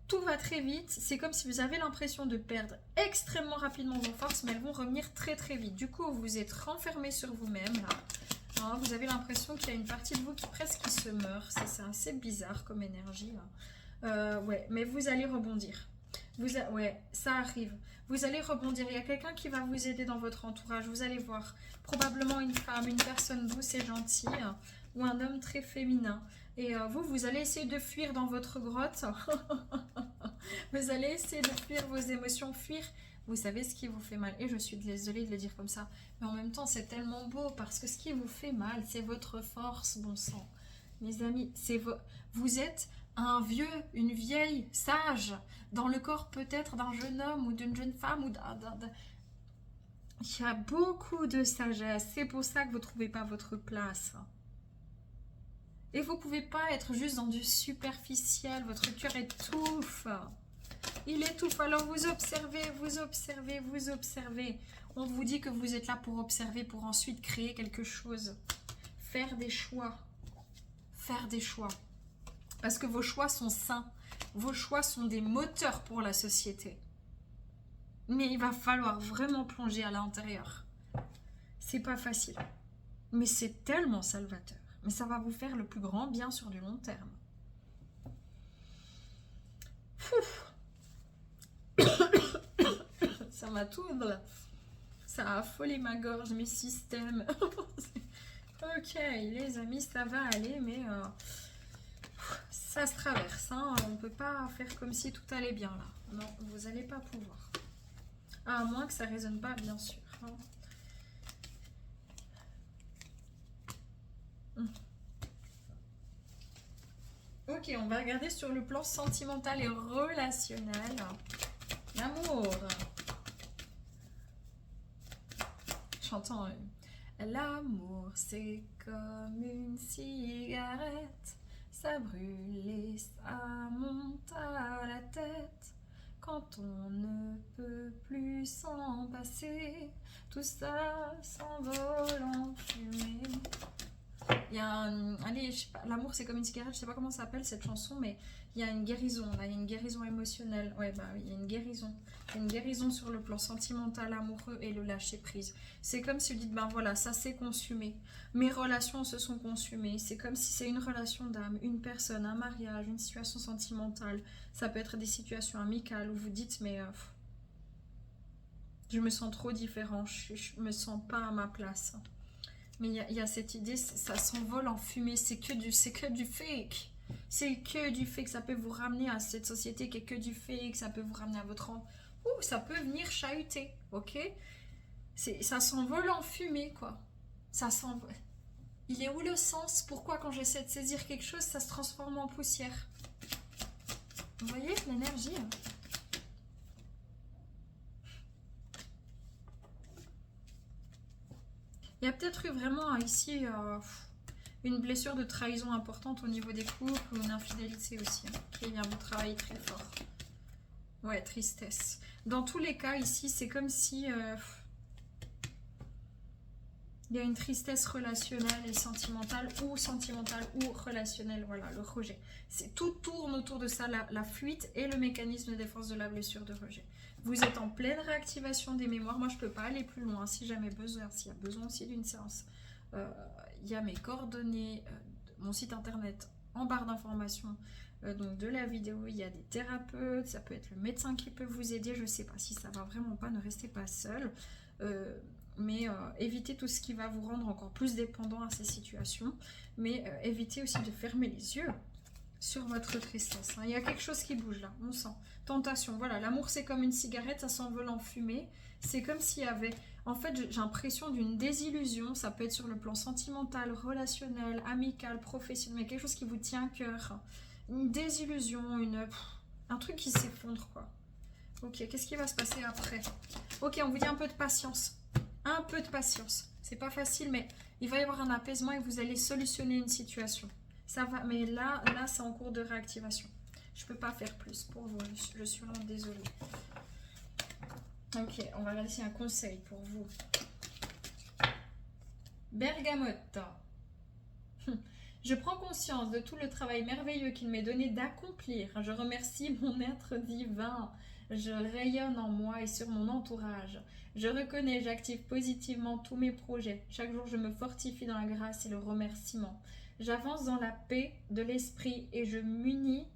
Speaker 1: tout va très vite. C'est comme si vous avez l'impression de perdre extrêmement rapidement vos forces, mais elles vont revenir très très vite. Du coup, vous êtes renfermé sur vous-même là. Hein, vous avez l'impression qu'il y a une partie de vous qui presque qui se meurt. C'est assez bizarre comme énergie là. Ouais, mais vous allez rebondir. Ouais, ça arrive. Vous allez rebondir. Il y a quelqu'un qui va vous aider dans votre entourage. Vous allez voir. Probablement une femme, une personne douce et gentille. Ou un homme très féminin. Et vous allez essayer de fuir dans votre grotte. Vous allez essayer de fuir vos émotions. Fuir, vous savez ce qui vous fait mal. Et je suis désolée de le dire comme ça. Mais en même temps, c'est tellement beau. Parce que ce qui vous fait mal, c'est votre force, bon sang. Mes amis, vous êtes un vieux, une vieille, sage, dans le corps peut-être d'un jeune homme ou d'une jeune femme. Il y a beaucoup de sagesse, c'est pour ça que vous ne trouvez pas votre place. Et vous ne pouvez pas être juste dans du superficiel, votre cœur étouffe. Il étouffe, alors vous observez, vous observez, vous observez. On vous dit que vous êtes là pour observer, pour ensuite créer quelque chose. Faire des choix. Faire des choix. Parce que vos choix sont sains. Vos choix sont des moteurs pour la société. Mais il va falloir vraiment plonger à l'intérieur. C'est pas facile. Mais c'est tellement salvateur. Mais ça va vous faire le plus grand bien sur du long terme. Ça m'a tout... Ça a affolé ma gorge, mes systèmes. Ok, les amis, ça va aller, mais... ça se traverse, hein. On ne peut pas faire comme si tout allait bien là. Non, vous n'allez pas pouvoir. À moins que ça ne résonne pas, bien sûr. Ok, on va regarder sur le plan sentimental et relationnel. L'amour. J'entends... L'amour, c'est comme une cigarette. Ça brûle et ça monte à la tête. Quand on ne peut plus s'en passer, tout ça s'envole en fumée. Il y a un... Allez, je sais pas, l'amour c'est comme une cigarette, je sais pas comment ça s'appelle cette chanson, mais il y a une guérison, là, il y a une guérison émotionnelle. Ouais, bah oui, il y a une guérison. Il y a une guérison sur le plan sentimental, amoureux et le lâcher prise. C'est comme si vous dites, ben voilà, ça s'est consumé. Mes relations se sont consumées. C'est comme si c'est une relation d'âme, une personne, un mariage, une situation sentimentale. Ça peut être des situations amicales où vous dites, mais je me sens trop différent, je me sens pas à ma place. Mais il y a cette idée, ça s'envole en fumée, c'est que du fake. C'est que du fake, ça peut vous ramener à cette société qui est que du fake, ça peut vous ramener à votre... Ouh, ça peut venir chahuter, ok? Ça s'envole en fumée, quoi. Ça s'envole. Il est où le sens? Pourquoi quand j'essaie de saisir quelque chose, ça se transforme en poussière? Vous voyez l'énergie, hein? Il y a peut-être eu vraiment ici une blessure de trahison importante au niveau des couples ou une infidélité aussi, hein, qui vient vous travailler très fort. Ouais, tristesse. Dans tous les cas, ici, c'est comme si il y a une tristesse relationnelle et sentimentale ou relationnelle. Voilà, le rejet. Tout tourne autour de ça, la fuite et le mécanisme des forces de la blessure de rejet. Vous êtes en pleine réactivation des mémoires. Moi, je ne peux pas aller plus loin si jamais besoin. S'il y a besoin aussi d'une séance, il y a mes coordonnées, mon site internet en barre d'informations. donc de la vidéo, il y a des thérapeutes, ça peut être le médecin qui peut vous aider, je ne sais pas. Si ça va vraiment pas, ne restez pas seul. Mais évitez tout ce qui va vous rendre encore plus dépendant à ces situations. Mais évitez aussi de fermer les yeux sur votre tristesse. Il y a quelque chose qui bouge là, on sent. Tentation, voilà, l'amour c'est comme une cigarette, ça s'envole en fumée. C'est comme s'il y avait... En fait, j'ai l'impression d'une désillusion, ça peut être sur le plan sentimental, relationnel, amical, professionnel, mais quelque chose qui vous tient à cœur. Une désillusion, un truc qui s'effondre, quoi. Ok, qu'est-ce qui va se passer après? Ok, on vous dit un peu de patience. Un peu de patience. C'est pas facile, mais il va y avoir un apaisement et vous allez solutionner une situation. Ça va, mais là c'est en cours de réactivation. Je peux pas faire plus pour vous, je suis vraiment désolée. Ok, on va regarder s'il y a un conseil pour vous. Bergamote. Je prends conscience de tout le travail merveilleux qu'il m'est donné d'accomplir. Je remercie mon être divin. Je rayonne en moi et sur mon entourage. Je reconnais, j'active positivement tous mes projets. Chaque jour, je me fortifie dans la grâce et le remerciement. J'avance dans la paix de l'esprit et je m'unis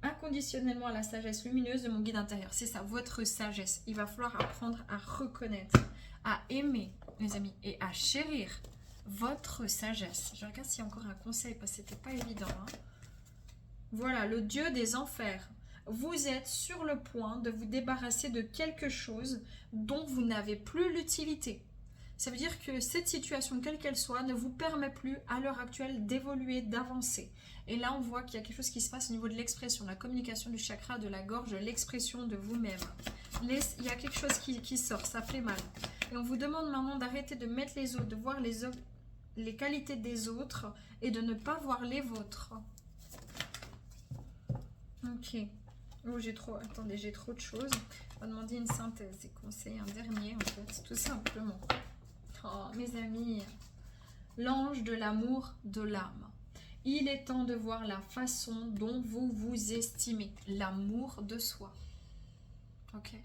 Speaker 1: inconditionnellement à la sagesse lumineuse de mon guide intérieur. C'est ça, votre sagesse. Il va falloir apprendre à reconnaître, à aimer, mes amis, et à chérir votre sagesse. Je regarde s'il y a encore un conseil, parce que c'était pas évident. Voilà, le dieu des enfers. Vous êtes sur le point de vous débarrasser de quelque chose dont vous n'avez plus l'utilité. Ça veut dire que cette situation, quelle qu'elle soit, ne vous permet plus à l'heure actuelle d'évoluer, d'avancer. Et là, on voit qu'il y a quelque chose qui se passe au niveau de l'expression, la communication du chakra, de la gorge, l'expression de vous-même. Il y a quelque chose qui sort, ça fait mal. Et on vous demande maintenant d'arrêter de mettre les autres, de voir les qualités des autres et de ne pas voir les vôtres. Ok. Oh, attendez, j'ai trop de choses. On va demander une synthèse des conseils, un dernier en fait, tout simplement. Oh, mes amis, l'ange de l'amour de l'âme. Il est temps de voir la façon dont vous vous estimez, l'amour de soi. Ok.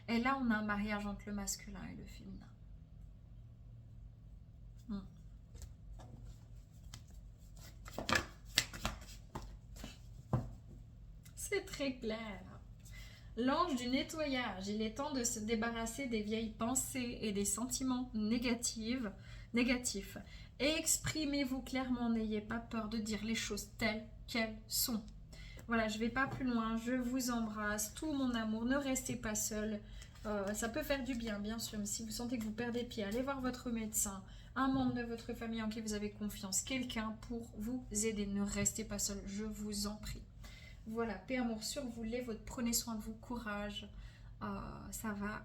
Speaker 1: Et là, on a un mariage entre le masculin et le féminin. C'est très clair. L'ange du nettoyage, il est temps de se débarrasser des vieilles pensées et des sentiments négatifs. Exprimez-vous clairement, n'ayez pas peur de dire les choses telles qu'elles sont. Voilà, je ne vais pas plus loin, je vous embrasse, tout mon amour, ne restez pas seul. Ça peut faire du bien sûr, mais si vous sentez que vous perdez pied, allez voir votre médecin, un membre de votre famille en qui vous avez confiance, quelqu'un pour vous aider. Ne restez pas seul, je vous en prie. Voilà, paix, amour sur vous, prenez soin de vous, courage. Ça va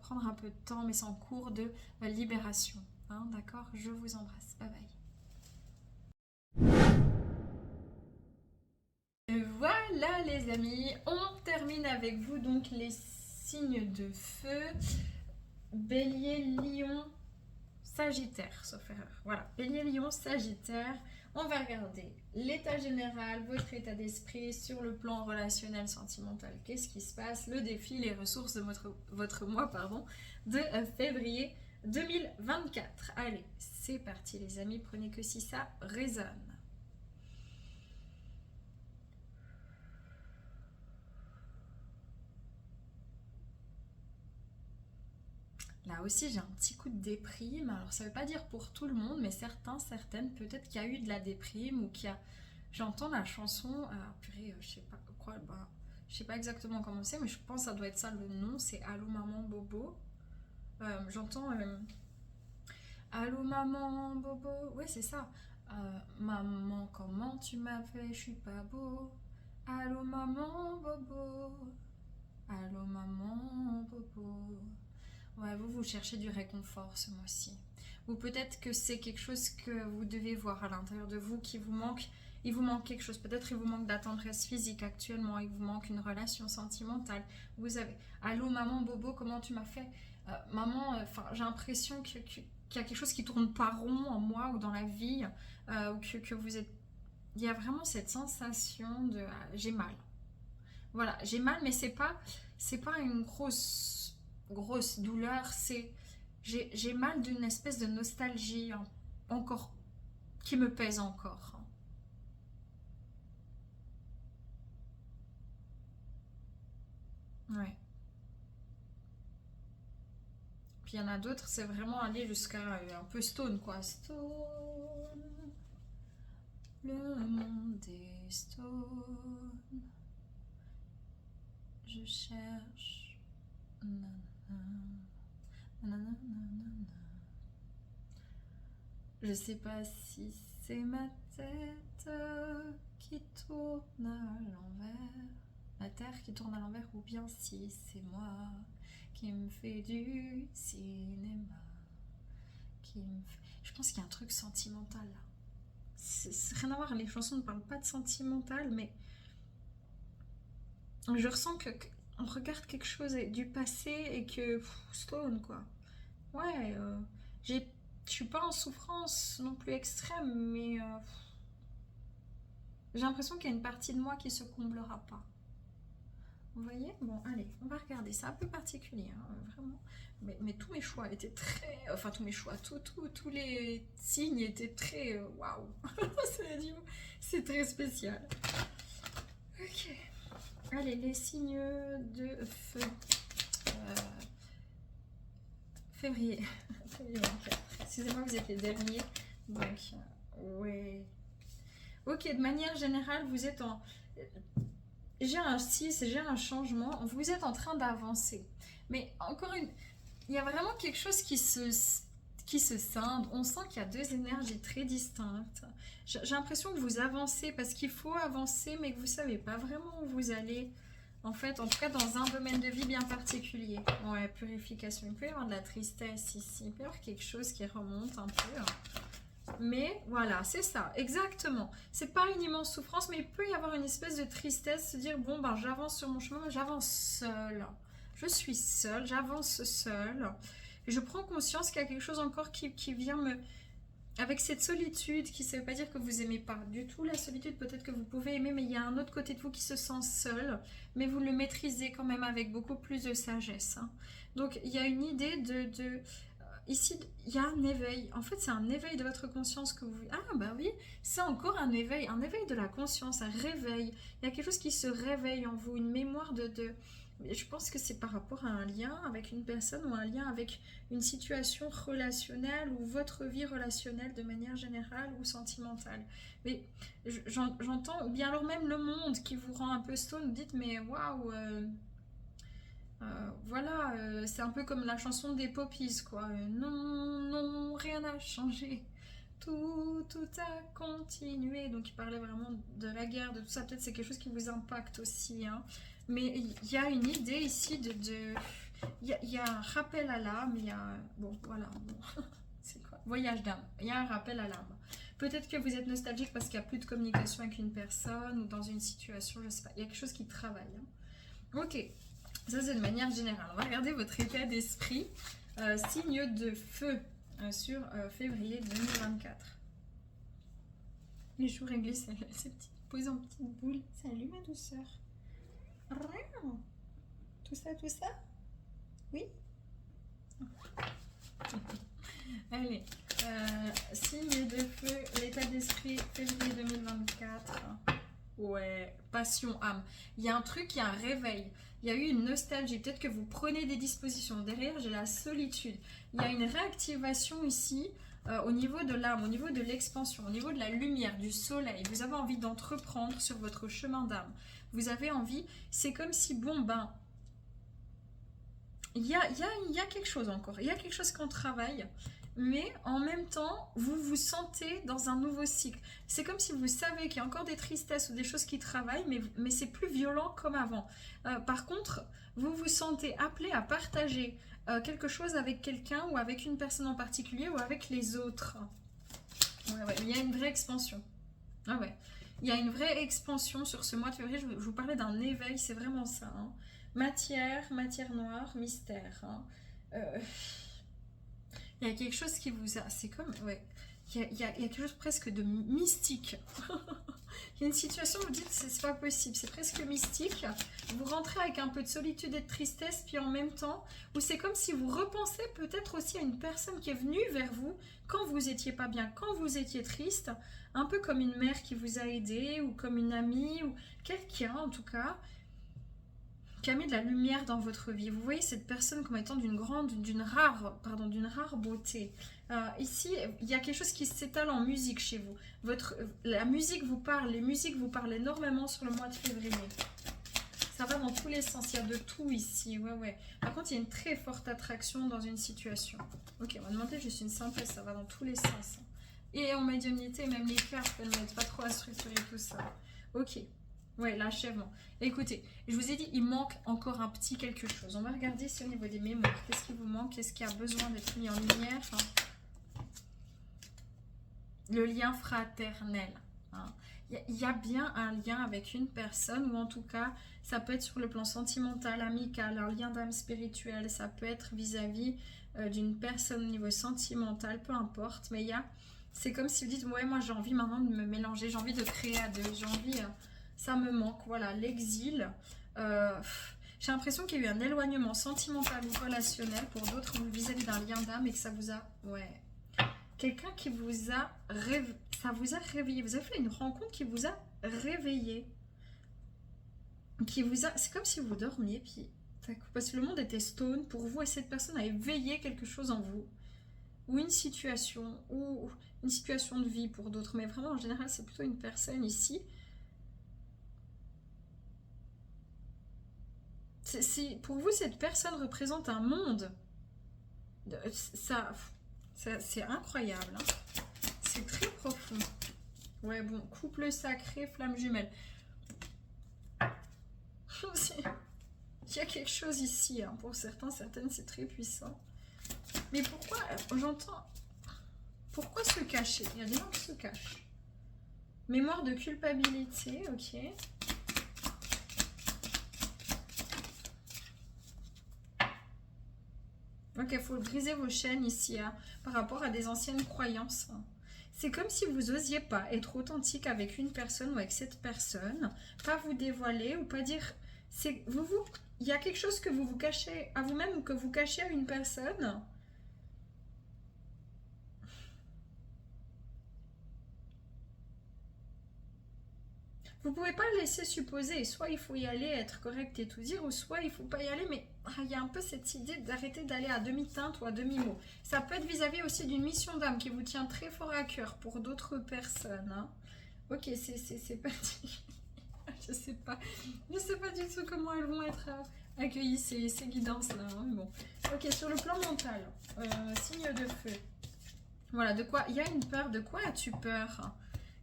Speaker 1: prendre un peu de temps, mais c'est en cours de libération. Hein, d'accord? Je vous embrasse. Bye bye. Voilà les amis, on termine avec vous donc les signes de feu. Bélier, Lion, Sagittaire, sauf erreur. Voilà, Bélier, Lion, Sagittaire. On va regarder l'état général, votre état d'esprit sur le plan relationnel, sentimental. Qu'est-ce qui se passe? Le défi, les ressources de votre mois de février 2024. Allez, c'est parti les amis, prenez que si ça résonne. Là aussi, j'ai un petit coup de déprime. Alors, ça ne veut pas dire pour tout le monde, mais certaines, peut-être qu'il y a eu de la déprime ou qu'il y a... J'entends la chanson, purée, je sais pas quoi, je sais pas exactement comment c'est, mais je pense que ça doit être ça le nom, c'est Allô Maman Bobo. J'entends Allô Maman Bobo, ouais c'est ça. Maman, comment tu m'as fait, je suis pas beau. Allô Maman Bobo. Allô Maman Bobo. Ouais, vous cherchez du réconfort ce mois-ci. Ou peut-être que c'est quelque chose que vous devez voir à l'intérieur de vous qui vous manque. Il vous manque quelque chose. Peut-être il vous manque de la tendresse physique actuellement. Il vous manque une relation sentimentale. Vous avez... Allô, maman, Bobo, comment tu m'as fait? Maman, j'ai l'impression qu'il y a quelque chose qui tourne pas rond en moi ou dans la vie. Ou que vous êtes... Il y a vraiment cette sensation de... j'ai mal. Voilà, j'ai mal, mais c'est pas une grosse douleur, c'est j'ai mal d'une espèce de nostalgie encore qui me pèse encore. Ouais. Puis il y en a d'autres, c'est vraiment aller jusqu'à un peu stone, quoi. Stone, le monde est stone. Je cherche. Nanana, nanana. Je sais pas si c'est ma tête qui tourne à l'envers, la terre qui tourne à l'envers, ou bien si c'est moi qui me fais du cinéma, Je pense qu'il y a un truc sentimental là. C'est rien à voir, les chansons ne parlent pas de sentimental, mais je ressens que on regarde quelque chose du passé et que stone quoi. Ouais, j'ai je suis pas en souffrance non plus extrême, mais j'ai l'impression qu'il y a une partie de moi qui se comblera pas. Vous voyez? Bon, allez, on va regarder. C'est un peu particulier, hein, vraiment. Mais tous mes choix étaient très... Enfin, tous mes choix, tous les signes étaient très... Waouh. C'est très spécial. Ok. Allez, les signes de feu. Février. Février 24. Excusez-moi, vous êtes les derniers. Donc, ouais. Ok, de manière générale, vous êtes en... J'ai un 6, j'ai un changement. Vous êtes en train d'avancer. Mais encore une... Il y a vraiment quelque chose qui se scinde. On sent qu'il y a deux énergies très distinctes. J'ai l'impression que vous avancez parce qu'il faut avancer, mais que vous ne savez pas vraiment où vous allez. En fait, en tout cas, dans un domaine de vie bien particulier. Ouais, purification. Il peut y avoir de la tristesse ici. Il peut y avoir quelque chose qui remonte un peu. Mais voilà, c'est ça, exactement. C'est pas une immense souffrance, mais il peut y avoir une espèce de tristesse, se dire, bon, ben, j'avance sur mon chemin, mais j'avance seule. Je suis seule, j'avance seule. Et je prends conscience qu'il y a quelque chose encore qui vient me... Avec cette solitude, qui ne veut pas dire que vous aimez pas du tout la solitude, peut-être que vous pouvez aimer, mais il y a un autre côté de vous qui se sent seul, mais vous le maîtrisez quand même avec beaucoup plus de sagesse. Hein. Donc il y a une idée ici, il y a un éveil. En fait, c'est un éveil de votre conscience que vous... Ah bah oui, c'est encore un éveil de la conscience, un réveil. Il y a quelque chose qui se réveille en vous, une mémoire Je pense que c'est par rapport à un lien avec une personne ou un lien avec une situation relationnelle ou votre vie relationnelle de manière générale ou sentimentale. Mais j'entends, ou bien alors même le monde qui vous rend un peu stone, vous dites mais waouh, voilà, c'est un peu comme la chanson des Poppies quoi. Non, non, rien n'a changé. Tout a continué. Donc il parlait vraiment de la guerre, de tout ça. Peut-être c'est quelque chose qui vous impacte aussi. Hein. Mais il y a une idée ici il y a un rappel à l'âme. Il y a... Bon, voilà. Bon. C'est quoi? Voyage d'âme. Il y a un rappel à l'âme. Peut-être que vous êtes nostalgique parce qu'il n'y a plus de communication avec une personne ou dans une situation, je sais pas. Il y a quelque chose qui travaille. Hein. Ok. Ça, c'est de manière générale. On va regarder votre état d'esprit. Signe de feu sur février 2024. Les jours réglés, ces petites posées en petites boules. Salut ma douceur. Tout ça? Oui. Allez, signe de feu, l'état d'esprit février 2024. Ouais, passion, âme. Il y a un truc, il y a un réveil. Il y a eu une nostalgie. Peut-être que vous prenez des dispositions. Derrière, j'ai la solitude. Il y a une réactivation ici au niveau de l'âme, au niveau de l'expansion, au niveau de la lumière, du soleil. Vous avez envie d'entreprendre sur votre chemin d'âme. Vous avez envie, c'est comme si, bon, ben, il y a quelque chose encore. Il y a quelque chose qu'on travaille. Mais en même temps, vous vous sentez dans un nouveau cycle. C'est comme si vous savez qu'il y a encore des tristesses ou des choses qui travaillent, mais c'est plus violent comme avant. Par contre, vous vous sentez appelé à partager quelque chose avec quelqu'un ou avec une personne en particulier ou avec les autres. Ouais, il y a une vraie expansion. Ah ouais. Il y a une vraie expansion sur ce mois de février. Je vous parlais d'un éveil, c'est vraiment ça. Hein. Matière noire, mystère. Hein. Il y a quelque chose qui vous a... C'est comme... Ouais. Il y a quelque chose presque de mystique. Il y a une situation où vous dites c'est pas possible, c'est presque mystique. Vous rentrez avec un peu de solitude et de tristesse, puis en même temps, où c'est comme si vous repensez peut-être aussi à une personne qui est venue vers vous quand vous étiez pas bien, quand vous étiez triste, un peu comme une mère qui vous a aidé, ou comme une amie, ou quelqu'un en tout cas, qui a mis de la lumière dans votre vie. Vous voyez cette personne comme étant d'une rare beauté. Ici, il y a quelque chose qui s'étale en musique chez vous. La musique vous parle, les musiques vous parlent énormément sur le mois de février. Ça va dans tous les sens, il y a de tout ici, ouais. Par contre, il y a une très forte attraction dans une situation. Ok, on va demander juste une synthèse, ça va dans tous les sens. Et en médiumnité, même les cartes, elles m'aident pas trop à structurer tout ça. Ok, ouais, l'achèvement. Écoutez, je vous ai dit, il manque encore un petit quelque chose. On va regarder si au niveau des mémoires, qu'est-ce qui vous manque, qu'est-ce qui a besoin d'être mis en lumière. Le lien fraternel. Il y a bien un lien avec une personne, ou en tout cas, ça peut être sur le plan sentimental, amical, un lien d'âme spirituelle, ça peut être vis-à-vis d'une personne au niveau sentimental, peu importe, mais c'est comme si vous dites, ouais, moi j'ai envie maintenant de me mélanger, j'ai envie de créer à deux, j'ai envie, ça me manque, voilà, l'exil. J'ai l'impression qu'il y a eu un éloignement sentimental ou relationnel pour d'autres vis-à-vis d'un lien d'âme et que ça vous a, quelqu'un qui vous a ça vous a réveillé. Vous avez fait une rencontre qui vous a réveillé. C'est comme si vous dormiez, puis parce que le monde était stone pour vous et cette personne a éveillé quelque chose en vous. Ou une situation de vie pour d'autres. Mais vraiment, en général, c'est plutôt une personne ici. Pour vous, cette personne représente un monde. C'est incroyable. C'est très profond. Ouais, bon, couple sacré, flamme jumelle. Il y a quelque chose ici. Pour certaines, c'est très puissant. Mais pourquoi, pourquoi se cacher? Il y a des gens qui se cachent. Mémoire de culpabilité, ok. Ok, il faut briser vos chaînes ici par rapport à des anciennes croyances. C'est comme si vous n'osiez pas être authentique avec une personne ou avec cette personne, pas vous dévoiler ou pas dire... Il y a quelque chose que vous vous cachez à vous-même ou que vous cachez à une personne. Vous pouvez pas le laisser supposer. Soit il faut y aller, être correct et tout dire, ou soit il faut pas y aller, mais il y a un peu cette idée d'arrêter d'aller à demi-teinte ou à demi-mot. Ça peut être vis-à-vis aussi d'une mission d'âme qui vous tient très fort à cœur pour d'autres personnes. Ok, c'est parti. Je sais pas du tout comment elles vont être accueillies ces guidances-là. Bon. Ok, sur le plan mental, signe de feu. Voilà, de quoi il y a une peur. De quoi as-tu peur?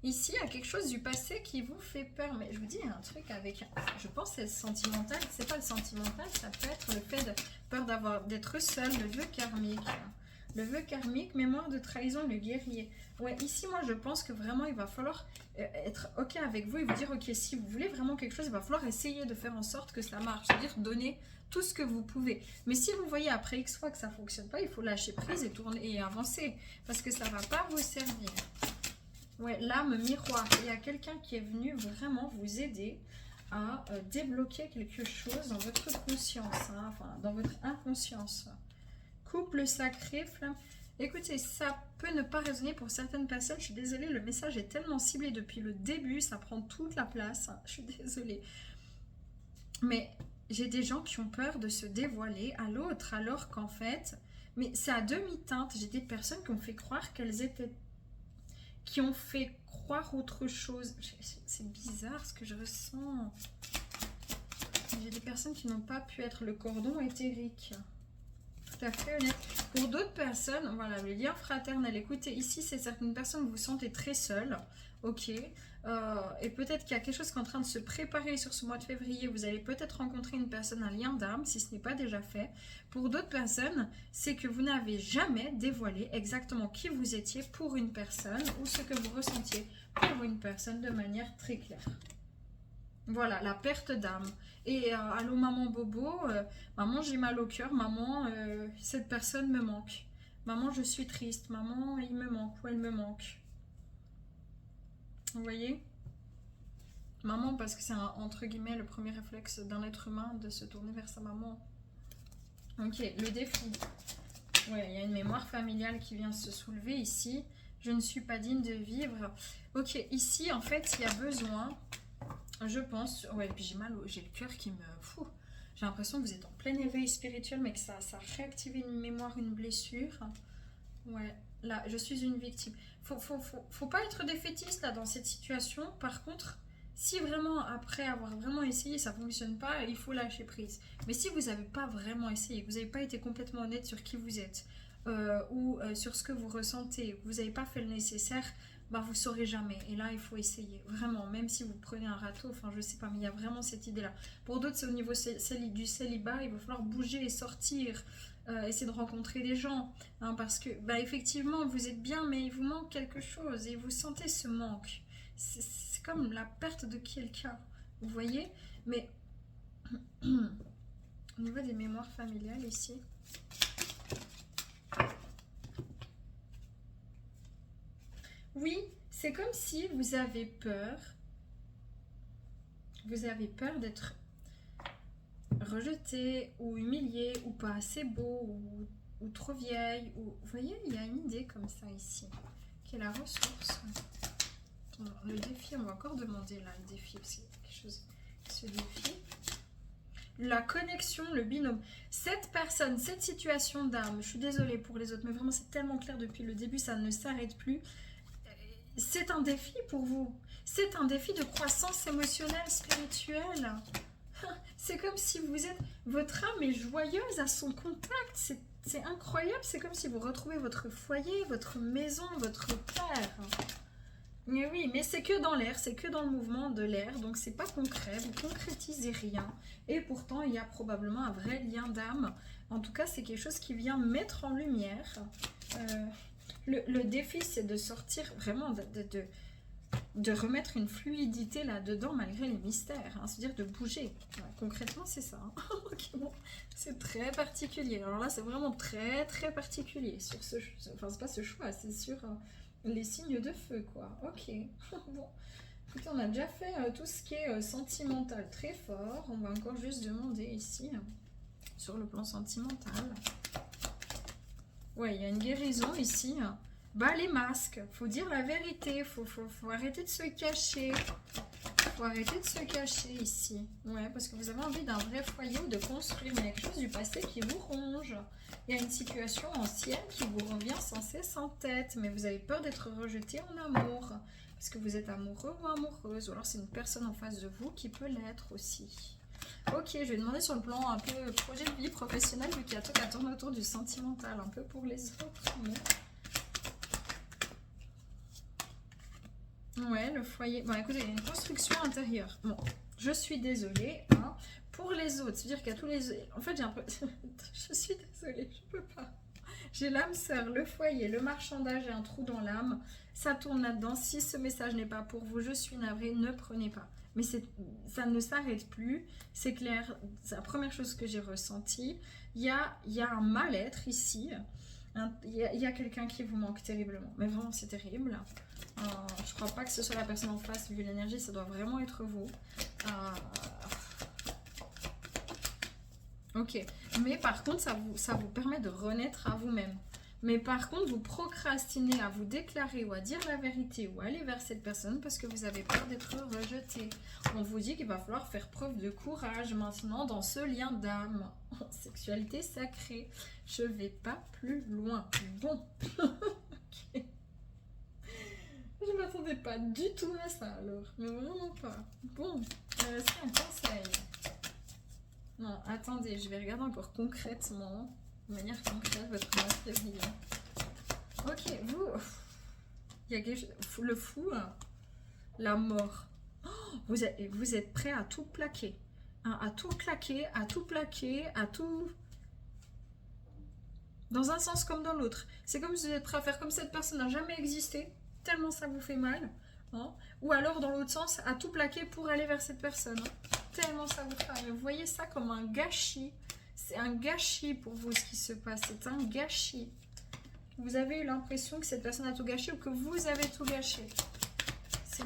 Speaker 1: Ici, il y a quelque chose du passé qui vous fait peur. Mais je vous dis, il y a un truc avec... Je pense que c'est le sentimental. C'est pas le sentimental, ça peut être le fait de peur d'être seul, le vœu karmique. Le vœu karmique, mémoire de trahison, le guerrier. Ouais, ici, moi, je pense que vraiment, il va falloir être OK avec vous et vous dire, OK, si vous voulez vraiment quelque chose, il va falloir essayer de faire en sorte que ça marche. C'est-à-dire donner tout ce que vous pouvez. Mais si vous voyez après X fois que ça ne fonctionne pas, il faut lâcher prise et tourner et avancer. Parce que ça ne va pas vous servir. Ouais, l'âme miroir. Il y a quelqu'un qui est venu vraiment vous aider à débloquer quelque chose dans votre conscience, enfin, dans votre inconscience. Couple sacré, flamme. Écoutez, ça peut ne pas résonner pour certaines personnes. Je suis désolée, le message est tellement ciblé depuis le début, ça prend toute la place. Je suis désolée. Mais j'ai des gens qui ont peur de se dévoiler à l'autre, alors qu'en fait, mais c'est à demi-teinte. J'ai des personnes qui ont fait croire qu'elles étaient... qui ont fait croire autre chose. C'est bizarre ce que je ressens. J'ai des personnes qui n'ont pas pu être le cordon éthérique. Tout à fait honnête. Pour d'autres personnes, voilà, le lien fraternel. Écoutez, ici, c'est certaines personnes où vous vous sentez très seul. Ok. Et peut-être qu'il y a quelque chose qui est en train de se préparer sur ce mois de février. Vous allez peut-être rencontrer une personne, un lien d'âme, si ce n'est pas déjà fait. Pour d'autres personnes, c'est que vous n'avez jamais dévoilé exactement qui vous étiez pour une personne ou ce que vous ressentiez pour une personne de manière très claire. Voilà, la perte d'âme. Et allô maman Bobo, maman j'ai mal au cœur, maman cette personne me manque. Maman je suis triste, maman il me manque ou elle me manque. Vous voyez? Maman parce que c'est entre guillemets le premier réflexe d'un être humain de se tourner vers sa maman. Ok, le défi. Ouais, il y a une mémoire familiale qui vient se soulever ici. Je ne suis pas digne de vivre. Ok, ici en fait il y a besoin... Je pense, ouais, puis j'ai le cœur qui me... Fou. J'ai l'impression que vous êtes en plein éveil spirituel, mais que ça a réactivé une mémoire, une blessure. Ouais, là, je suis une victime. Faut pas être défaitiste là dans cette situation. Par contre, si vraiment après avoir vraiment essayé, ça fonctionne pas, il faut lâcher prise. Mais si vous n'avez pas vraiment essayé, que vous n'avez pas été complètement honnête sur qui vous êtes, ou sur ce que vous ressentez, que vous n'avez pas fait le nécessaire, bah vous saurez jamais. Et là, il faut essayer. Vraiment, même si vous prenez un râteau, enfin je sais pas, mais il y a vraiment cette idée-là. Pour d'autres, c'est au niveau du célibat, il va falloir bouger et sortir. Essayer de rencontrer des gens, hein, parce que bah, effectivement vous êtes bien, mais il vous manque quelque chose et vous sentez ce manque. C'est comme la perte de quelqu'un, vous voyez. Mais au niveau des mémoires familiales ici, oui, c'est comme si vous avez peur d'être rejeté ou humilié ou pas assez beau ou trop vieille. Ou... Vous voyez, il y a une idée comme ça ici, qui est la ressource. Le défi, on va encore demander là le défi, parce qu'il y a quelque chose qui se défie. La connexion, le binôme. Cette personne, cette situation d'âme, je suis désolée pour les autres, mais vraiment c'est tellement clair depuis le début, ça ne s'arrête plus. C'est un défi pour vous. C'est un défi de croissance émotionnelle, spirituelle. C'est comme si vous êtes... Votre âme est joyeuse à son contact. C'est incroyable. C'est comme si vous retrouvez votre foyer, votre maison, votre terre. Mais oui, mais c'est que dans l'air, c'est que dans le mouvement de l'air. Donc c'est pas concret, vous concrétisez rien. Et pourtant, il y a probablement un vrai lien d'âme. En tout cas, c'est quelque chose qui vient mettre en lumière. Le défi, c'est de sortir vraiment de remettre une fluidité là-dedans malgré les mystères, hein, c'est-à-dire de bouger. Ouais, concrètement, c'est ça. Hein. Ok, bon. C'est très particulier. Alors là, c'est vraiment très très particulier sur ce... Enfin, c'est pas ce choix, c'est sur les signes de feu, quoi. Ok. Bon. Écoutez, on a déjà fait tout ce qui est sentimental très fort. On va encore juste demander ici, sur le plan sentimental. Ouais, il y a une guérison ici. Bah, les masques, faut dire la vérité, faut arrêter de se cacher. Faut arrêter de se cacher ici. Ouais, parce que vous avez envie d'un vrai foyer ou de construire quelque chose du passé qui vous ronge. Il y a une situation ancienne qui vous revient sans cesse en tête, mais vous avez peur d'être rejeté en amour. Parce que vous êtes amoureux ou amoureuse, ou alors c'est une personne en face de vous qui peut l'être aussi. Ok, je vais demander sur le plan un peu projet de vie professionnel, vu qu'il y a tout qui tourne autour du sentimental, un peu pour les autres. Mais... Ouais, le foyer. Bon, écoutez, il y a une construction intérieure. Bon, je suis désolée. Hein. Pour les autres, c'est-à-dire qu'à tous les... En fait, j'ai un peu... je suis désolée, je peux pas. J'ai l'âme sœur, le foyer, le marchandage et un trou dans l'âme. Ça tourne là-dedans. Si ce message n'est pas pour vous, je suis navrée, ne prenez pas. Mais ça ne s'arrête plus. C'est clair, c'est la première chose que j'ai ressentie. Il y a un mal-être ici. Il y a quelqu'un qui vous manque terriblement. Mais vraiment, c'est terrible. Je crois pas que ce soit la personne en face, vu l'énergie, ça doit vraiment être vous. Ok, mais par contre, ça vous permet de renaître à vous-même. Mais par contre, vous procrastinez à vous déclarer ou à dire la vérité ou aller vers cette personne parce que vous avez peur d'être rejeté. On vous dit qu'il va falloir faire preuve de courage maintenant dans ce lien d'âme. Sexualité sacrée. Je vais pas plus loin. Bon. Ok. Je ne m'attendais pas du tout à ça alors. Mais vraiment pas. Bon, c'est un conseil. Non, attendez, je vais regarder encore concrètement, de manière concrète, votre masque brillant. Ok, vous, il y a quelque chose, le fou, la mort. Oh, vous êtes prêt à tout plaquer, hein, à tout claquer, à tout plaquer, à tout... Dans un sens comme dans l'autre. C'est comme si vous êtes prêt à faire comme cette personne n'a jamais existé, tellement ça vous fait mal. Hein, ou alors dans l'autre sens, à tout plaquer pour aller vers cette personne. Hein, tellement ça vous fait mal. Vous voyez ça comme un gâchis. C'est un gâchis pour vous ce qui se passe. C'est un gâchis. Vous avez eu l'impression que cette personne a tout gâché ou que vous avez tout gâché.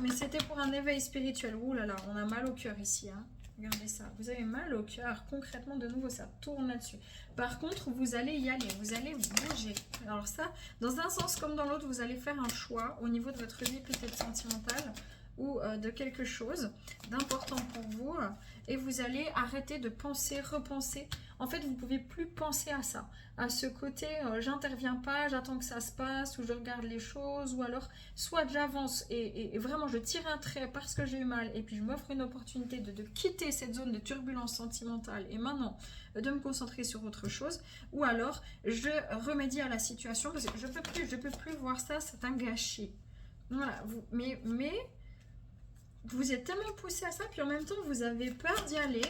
Speaker 1: Mais c'était pour un éveil spirituel. Ouh là là, on a mal au cœur ici. Hein. Regardez ça. Vous avez mal au cœur. Concrètement, de nouveau, ça tourne là-dessus. Par contre, vous allez y aller. Vous allez bouger. Alors ça, dans un sens comme dans l'autre, vous allez faire un choix au niveau de votre vie peut-être sentimentale ou de quelque chose d'important pour vous et vous allez arrêter de penser, repenser. En fait, vous ne pouvez plus penser à ça, à ce côté j'interviens pas, j'attends que ça se passe ou je regarde les choses ou alors soit j'avance et vraiment je tire un trait parce que j'ai eu mal et puis je m'offre une opportunité de quitter cette zone de turbulence sentimentale et maintenant de me concentrer sur autre chose ou alors je remédie à la situation parce que je peux plus voir ça, c'est un gâchis. Voilà, mais vous êtes tellement poussé à ça, puis en même temps vous avez peur d'y aller,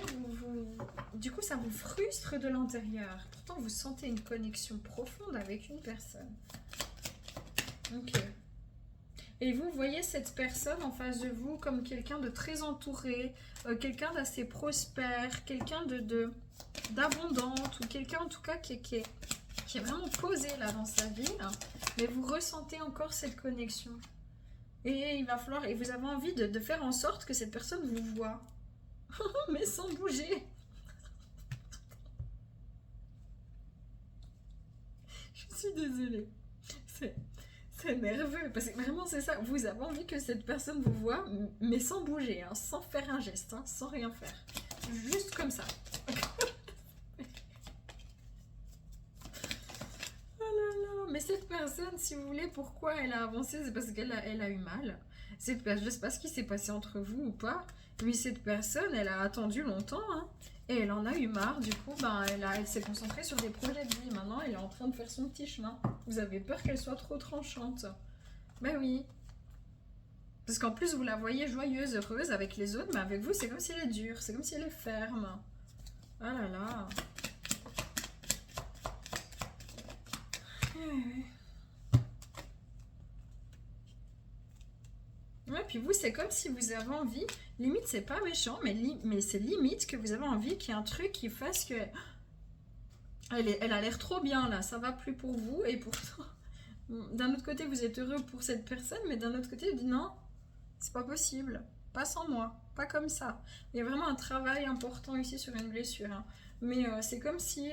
Speaker 1: du coup ça vous frustre de l'intérieur. Pourtant vous sentez une connexion profonde avec une personne. Ok. Et vous voyez cette personne en face de vous comme quelqu'un de très entouré, quelqu'un d'assez prospère, quelqu'un d'abondante, ou quelqu'un en tout cas qui est vraiment posé là dans sa vie, là. Mais vous ressentez encore cette connexion. Et il va falloir, et vous avez envie de faire en sorte que cette personne vous voit, mais sans bouger. Je suis désolée. C'est nerveux, parce que vraiment c'est ça. Vous avez envie que cette personne vous voit, mais sans bouger, hein, sans faire un geste, hein, sans rien faire. Juste comme ça. Mais cette personne, si vous voulez, pourquoi elle a avancé, c'est parce qu'elle a eu mal. Je ne sais pas ce qui s'est passé entre vous ou pas, mais cette personne, elle a attendu longtemps, hein, et elle en a eu marre. Du coup, ben, elle s'est concentrée sur des projets de vie. Maintenant, elle est en train de faire son petit chemin. Vous avez peur qu'elle soit trop tranchante. Ben oui. Parce qu'en plus, vous la voyez joyeuse, heureuse avec les autres, mais avec vous, c'est comme si elle est dure, c'est comme si elle est ferme. Ah là là. Ouais, puis vous, c'est comme si vous avez envie, limite c'est pas méchant, mais c'est limite que vous avez envie qu'il y ait un truc qui fasse que elle a l'air trop bien là, ça va plus pour vous, et pourtant, d'un autre côté vous êtes heureux pour cette personne, mais d'un autre côté vous dites non, c'est pas possible, pas sans moi, pas comme ça. Il y a vraiment un travail important ici sur une blessure, hein. Mais c'est comme si...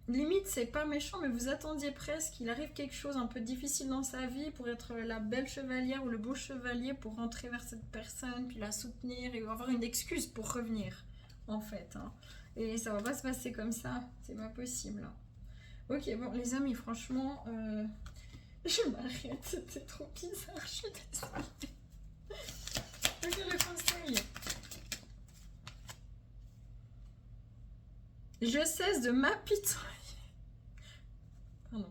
Speaker 1: limite, c'est pas méchant, mais vous attendiez presque qu'il arrive quelque chose un peu difficile dans sa vie pour être la belle chevalière ou le beau chevalier pour rentrer vers cette personne, puis la soutenir et avoir une excuse pour revenir, en fait, hein. Et ça va pas se passer comme ça, c'est pas possible, hein. Ok, bon, les amis, franchement, je m'arrête, c'était trop bizarre, je suis désolée. Ok, le conseil. Je cesse de m'apitoyer. Pardon.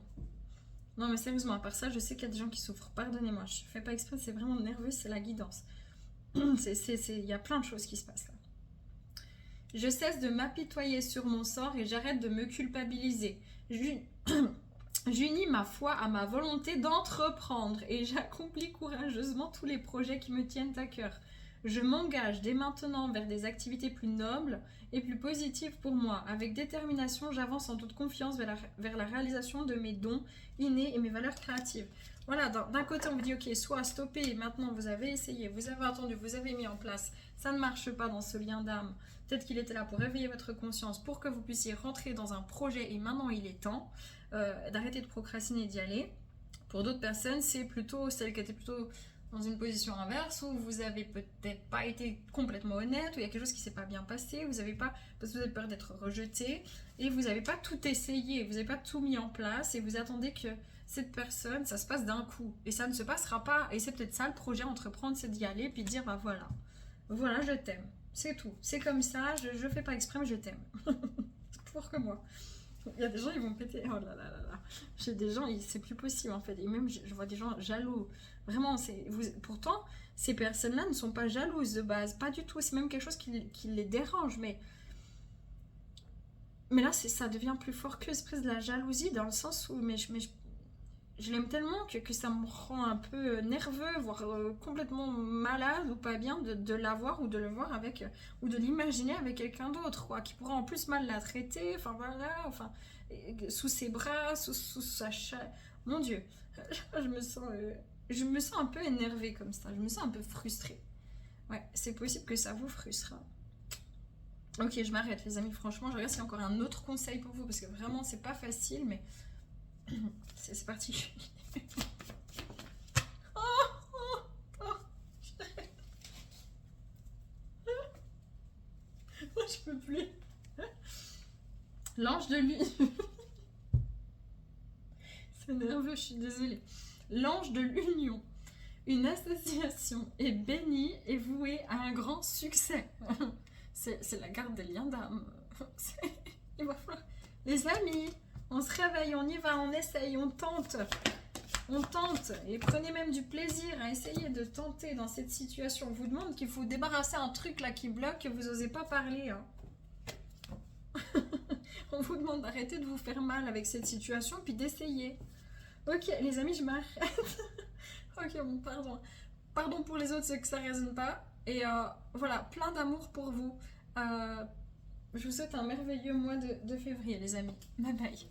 Speaker 1: Non mais sérieusement, à part ça, je sais qu'il y a des gens qui souffrent. Pardonnez-moi, je fais pas exprès, c'est vraiment nerveux, c'est la guidance. Il y a plein de choses qui se passent là. Je cesse de m'apitoyer sur mon sort et j'arrête de me culpabiliser. J'unis ma foi à ma volonté d'entreprendre et j'accomplis courageusement tous les projets qui me tiennent à cœur. Je m'engage dès maintenant vers des activités plus nobles et plus positives pour moi. Avec détermination, j'avance en toute confiance vers la réalisation de mes dons innés et mes valeurs créatives. Voilà, d'un côté on vous dit ok, soit stoppez, maintenant vous avez essayé, vous avez attendu, vous avez mis en place, ça ne marche pas dans ce lien d'âme. Peut-être qu'il était là pour réveiller votre conscience, pour que vous puissiez rentrer dans un projet et maintenant il est temps d'arrêter de procrastiner et d'y aller. Pour d'autres personnes, c'est plutôt celle qui était plutôt dans une position inverse où vous avez peut-être pas été complètement honnête, où il y a quelque chose qui s'est pas bien passé, vous avez pas, parce que vous avez peur d'être rejeté et vous n'avez pas tout essayé, vous n'avez pas tout mis en place et vous attendez que cette personne, ça se passe d'un coup et ça ne se passera pas. Et c'est peut-être ça le projet entreprendre, c'est d'y aller puis de dire bah voilà je t'aime, c'est tout, c'est comme ça, je fais pas exprès mais je t'aime. Pour que moi. Il y a des gens, ils vont péter. Oh là là là là. J'ai des gens, c'est plus possible en fait. Et même, je vois des gens jaloux. Vraiment, pourtant, ces personnes-là ne sont pas jalouses de base. Pas du tout. C'est même quelque chose qui les dérange. Mais là, ça devient plus fort que espèce de la jalousie dans le sens où je l'aime tellement que ça me rend un peu nerveux, voire complètement malade ou pas bien de l'avoir ou de le voir avec, ou de l'imaginer avec quelqu'un d'autre, quoi, qui pourra en plus mal la traiter, enfin voilà, enfin, sous ses bras, sous sa chair. Mon Dieu, je me sens un peu énervée comme ça, je me sens un peu frustrée. Ouais, c'est possible que ça vous frustre. Ok, je m'arrête les amis, franchement, je regarde s'il y a encore un autre conseil pour vous, parce que vraiment, c'est pas facile, mais... c'est parti. Oh, Je peux plus. L'ange de l'union. C'est nerveux, je suis désolée. L'ange de l'union. Une association est bénie et vouée à un grand succès. C'est la garde des liens d'âme. Il va falloir... Les amis, on se réveille, on y va, on essaye, on tente. On tente. Et prenez même du plaisir à essayer de tenter dans cette situation. On vous demande qu'il faut débarrasser un truc là qui bloque, que vous n'osez pas parler. Hein. On vous demande d'arrêter de vous faire mal avec cette situation, puis d'essayer. Ok, les amis, je m'arrête. Ok, bon, pardon. Pardon pour les autres, ceux que ça ne résonne pas. Et voilà, plein d'amour pour vous. Je vous souhaite un merveilleux mois de février, les amis. Bye bye.